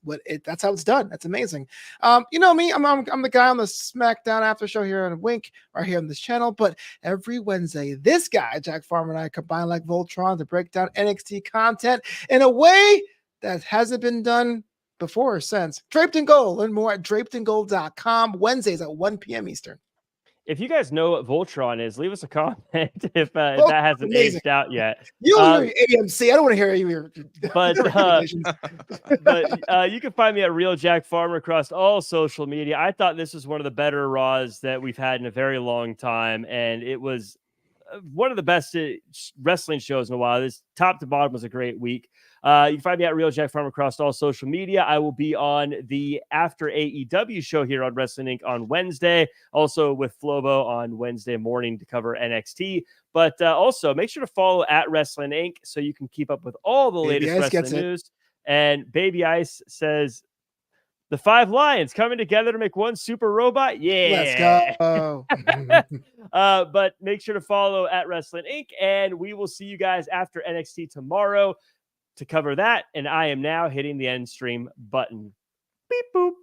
how it's done. That's amazing. You know me, I'm the guy on the SmackDown after show here on Wink, right here on this channel. But every Wednesday, this guy, Jack Farmer, and I combine like Voltron to break down NXT content in a way that hasn't been done before or since. Draped in Gold. Learn more at drapedingold.com. Wednesdays at 1 p.m. Eastern. If you guys know what Voltron is, leave us a comment if that hasn't aged out yet. You know your AMC. I don't want to hear you. But you can find me at Real Jack Farmer across all social media. I thought this was one of the better Raws that we've had in a very long time, and it was one of the best wrestling shows in a while. This top to bottom was a great week. You can find me at Real Jack Farm across all social media. I will be on the After AEW show here on Wrestling Inc. on Wednesday, also with Flobo on Wednesday morning to cover NXT. But also make sure to follow at Wrestling Inc. so you can keep up with all the latest wrestling news. And Baby Ice says, the 5 lions coming together to make one super robot. Yeah. Let's go. But make sure to follow at Wrestling Inc. And we will see you guys after NXT tomorrow to cover that. And I am now hitting the end stream button. Beep boop.